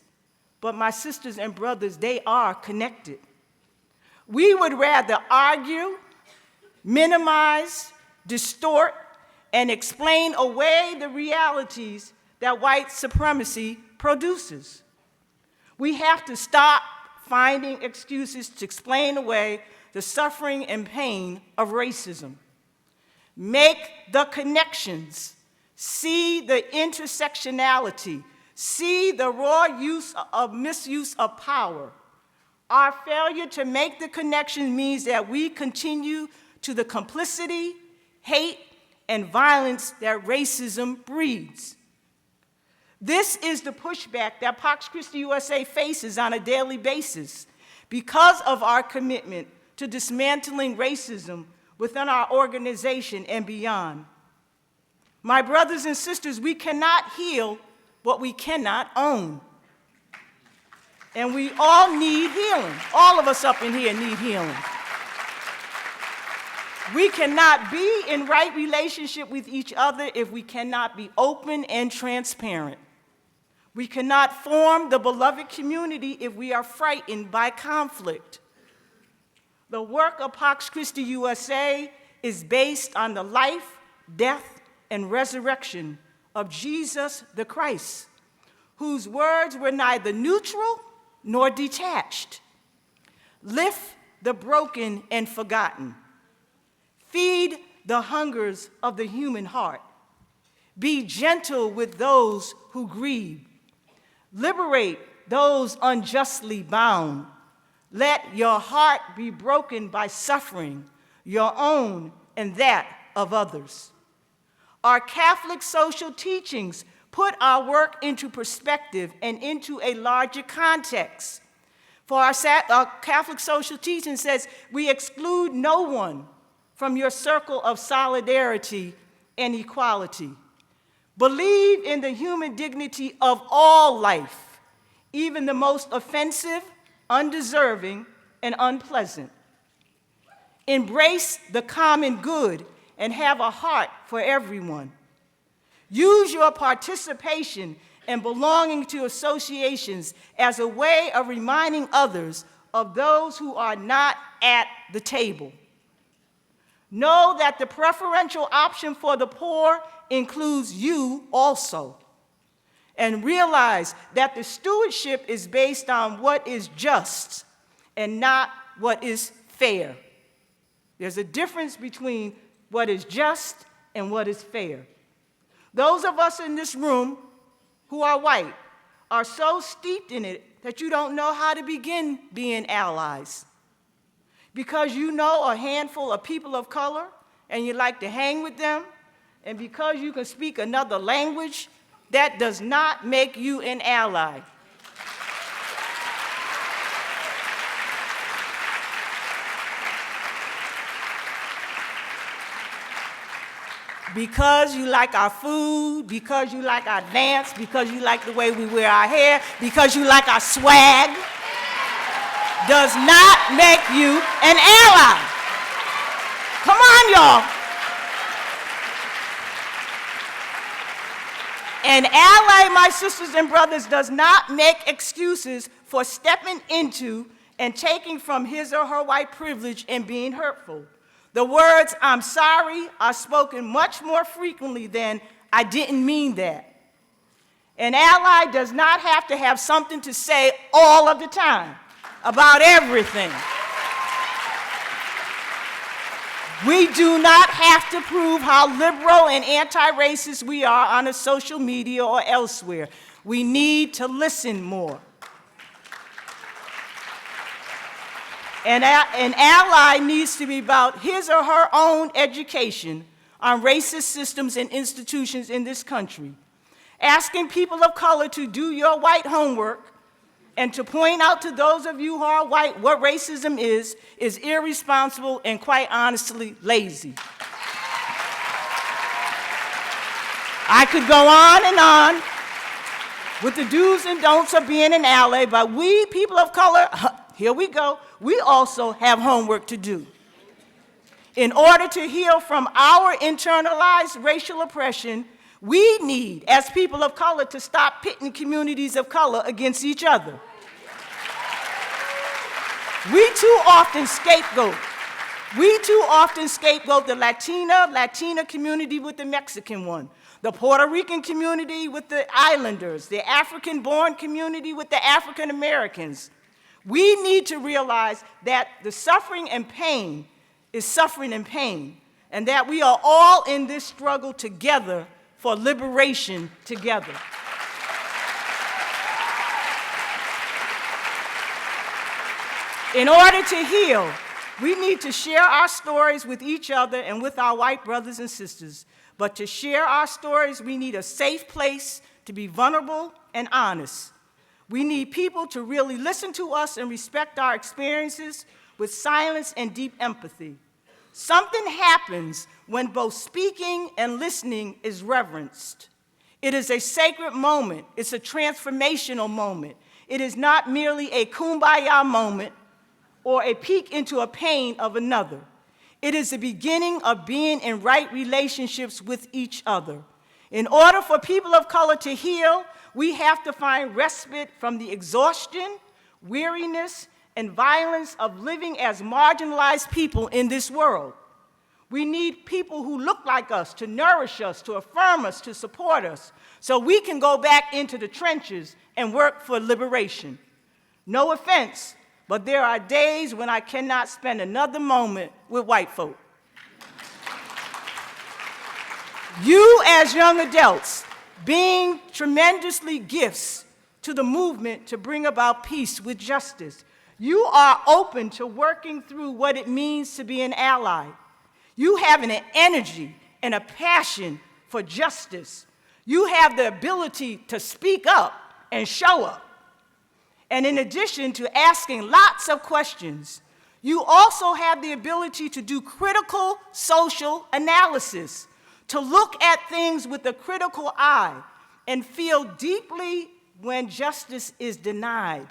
But my sisters and brothers, they are connected. We would rather argue, minimize, distort, and explain away the realities that white supremacy produces. We have to stop finding excuses to explain away the suffering and pain of racism. Make the connections, see the intersectionality, see the raw misuse of power. Our failure to make the connection means that we continue to the complicity, hate, and violence that racism breeds. This is the pushback that Pax Christi USA faces on a daily basis because of our commitment to dismantling racism within our organization and beyond. My brothers and sisters, we cannot heal what we cannot own. And we all need healing. All of us up in here need healing. We cannot be in right relationship with each other if we cannot be open and transparent. We cannot form the beloved community if we are frightened by conflict. The work of Pax Christi USA is based on the life, death, and resurrection of Jesus the Christ, whose words were neither neutral nor detached. Lift the broken and forgotten. Feed the hungers of the human heart. Be gentle with those who grieve. Liberate those unjustly bound. Let your heart be broken by suffering, your own and that of others. Our Catholic social teachings put our work into perspective and into a larger context. For our Catholic social teaching says, we exclude no one from your circle of solidarity and equality. Believe in the human dignity of all life, even the most offensive, undeserving, and unpleasant. Embrace the common good and have a heart for everyone. Use your participation and belonging to associations as a way of reminding others of those who are not at the table. Know that the preferential option for the poor includes you also. And realize that the stewardship is based on what is just and not what is fair. There's a difference between what is just and what is fair. Those of us in this room who are white are so steeped in it that you don't know how to begin being allies. Because you know a handful of people of color and you like to hang with them, and because you can speak another language, that does not make you an ally. Because you like our food, because you like our dance, because you like the way we wear our hair, because you like our swag, does not make you an ally. Come on, y'all. An ally, my sisters and brothers, does not make excuses for stepping into and taking from his or her white privilege and being hurtful. The words, "I'm sorry," are spoken much more frequently than "I didn't mean that." An ally does not have to have something to say all of the time about everything. We do not have to prove how liberal and anti-racist we are on a social media or elsewhere. We need to listen more. An ally needs to be about his or her own education on racist systems and institutions in this country. Asking people of color to do your white homework and to point out to those of you who are white what racism is irresponsible and quite honestly lazy. I could go on and on with the do's and don'ts of being an ally, but we, people of color, here we go, we also have homework to do. In order to heal from our internalized racial oppression, we need, as people of color, to stop pitting communities of color against each other. We too often scapegoat We too often scapegoat the Latina community with the Mexican one, the Puerto Rican community with the Islanders, the African-born community with the African Americans. We need to realize that the suffering and pain is suffering and pain, and that we are all in this struggle together for liberation together. In order to heal, we need to share our stories with each other and with our white brothers and sisters. But to share our stories, we need a safe place to be vulnerable and honest. We need people to really listen to us and respect our experiences with silence and deep empathy. Something happens when both speaking and listening is reverenced. It is a sacred moment. It's a transformational moment. It is not merely a kumbaya moment or a peek into a pain of another. It is the beginning of being in right relationships with each other. In order for people of color to heal, we have to find respite from the exhaustion, weariness, and violence of living as marginalized people in this world. We need people who look like us to nourish us, to affirm us, to support us, so we can go back into the trenches and work for liberation. No offense, but there are days when I cannot spend another moment with white folk. You as young adults, being tremendously gifts to the movement to bring about peace with justice, you are open to working through what it means to be an ally. You have an energy and a passion for justice. You have the ability to speak up and show up. And in addition to asking lots of questions, you also have the ability to do critical social analysis, to look at things with a critical eye and feel deeply when justice is denied.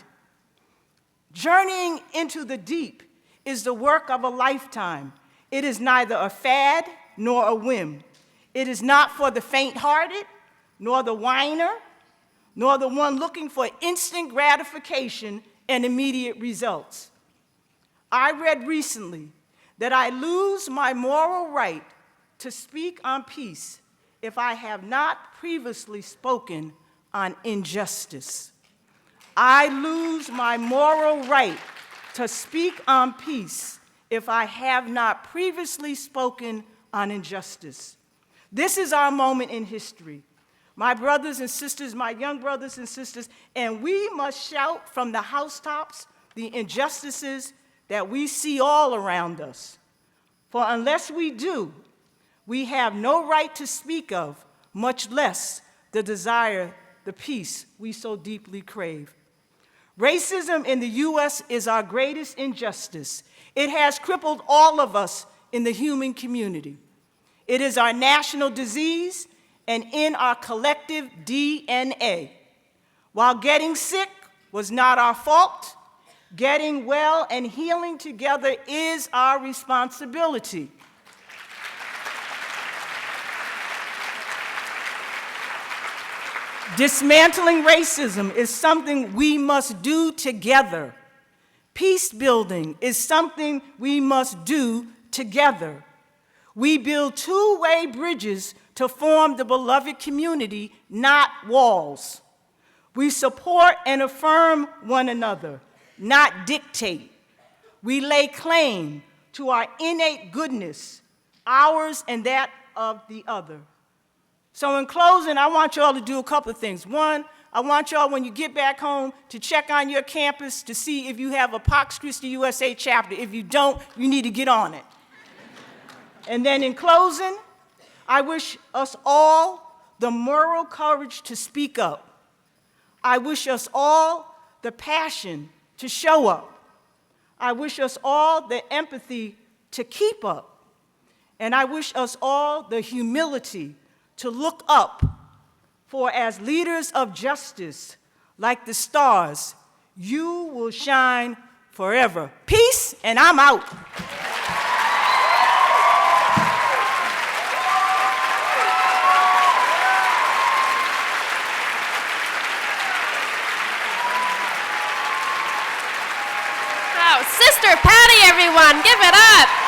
Journeying into the deep is the work of a lifetime. It is neither a fad nor a whim. It is not for the faint-hearted, nor the whiner, nor the one looking for instant gratification and immediate results. I read recently that I lose my moral right to speak on peace if I have not previously spoken on injustice. I lose my moral right to speak on peace if I have not previously spoken on injustice. This is our moment in history. My brothers and sisters, my young brothers and sisters, and we must shout from the housetops the injustices that we see all around us. For unless we do, we have no right to speak of, much less the desire, the peace we so deeply crave. Racism in the U.S. is our greatest injustice. It has crippled all of us in the human community. It is our national disease and in our collective DNA. While getting sick was not our fault, getting well and healing together is our responsibility. Dismantling racism is something we must do together. Peace building is something we must do together. We build two-way bridges to form the beloved community, not walls. We support and affirm one another, not dictate. We lay claim to our innate goodness, ours and that of the other. So in closing, I want y'all to do a couple of things. One, I want y'all, when you get back home, to check on your campus to see if you have a Pax Christi USA chapter. If you don't, you need to get on it. And then in closing, I wish us all the moral courage to speak up. I wish us all the passion to show up. I wish us all the empathy to keep up. And I wish us all the humility to look up, for as leaders of justice, like the stars, you will shine forever. Peace, and I'm out. Wow, Sister Patty, everyone, give it up.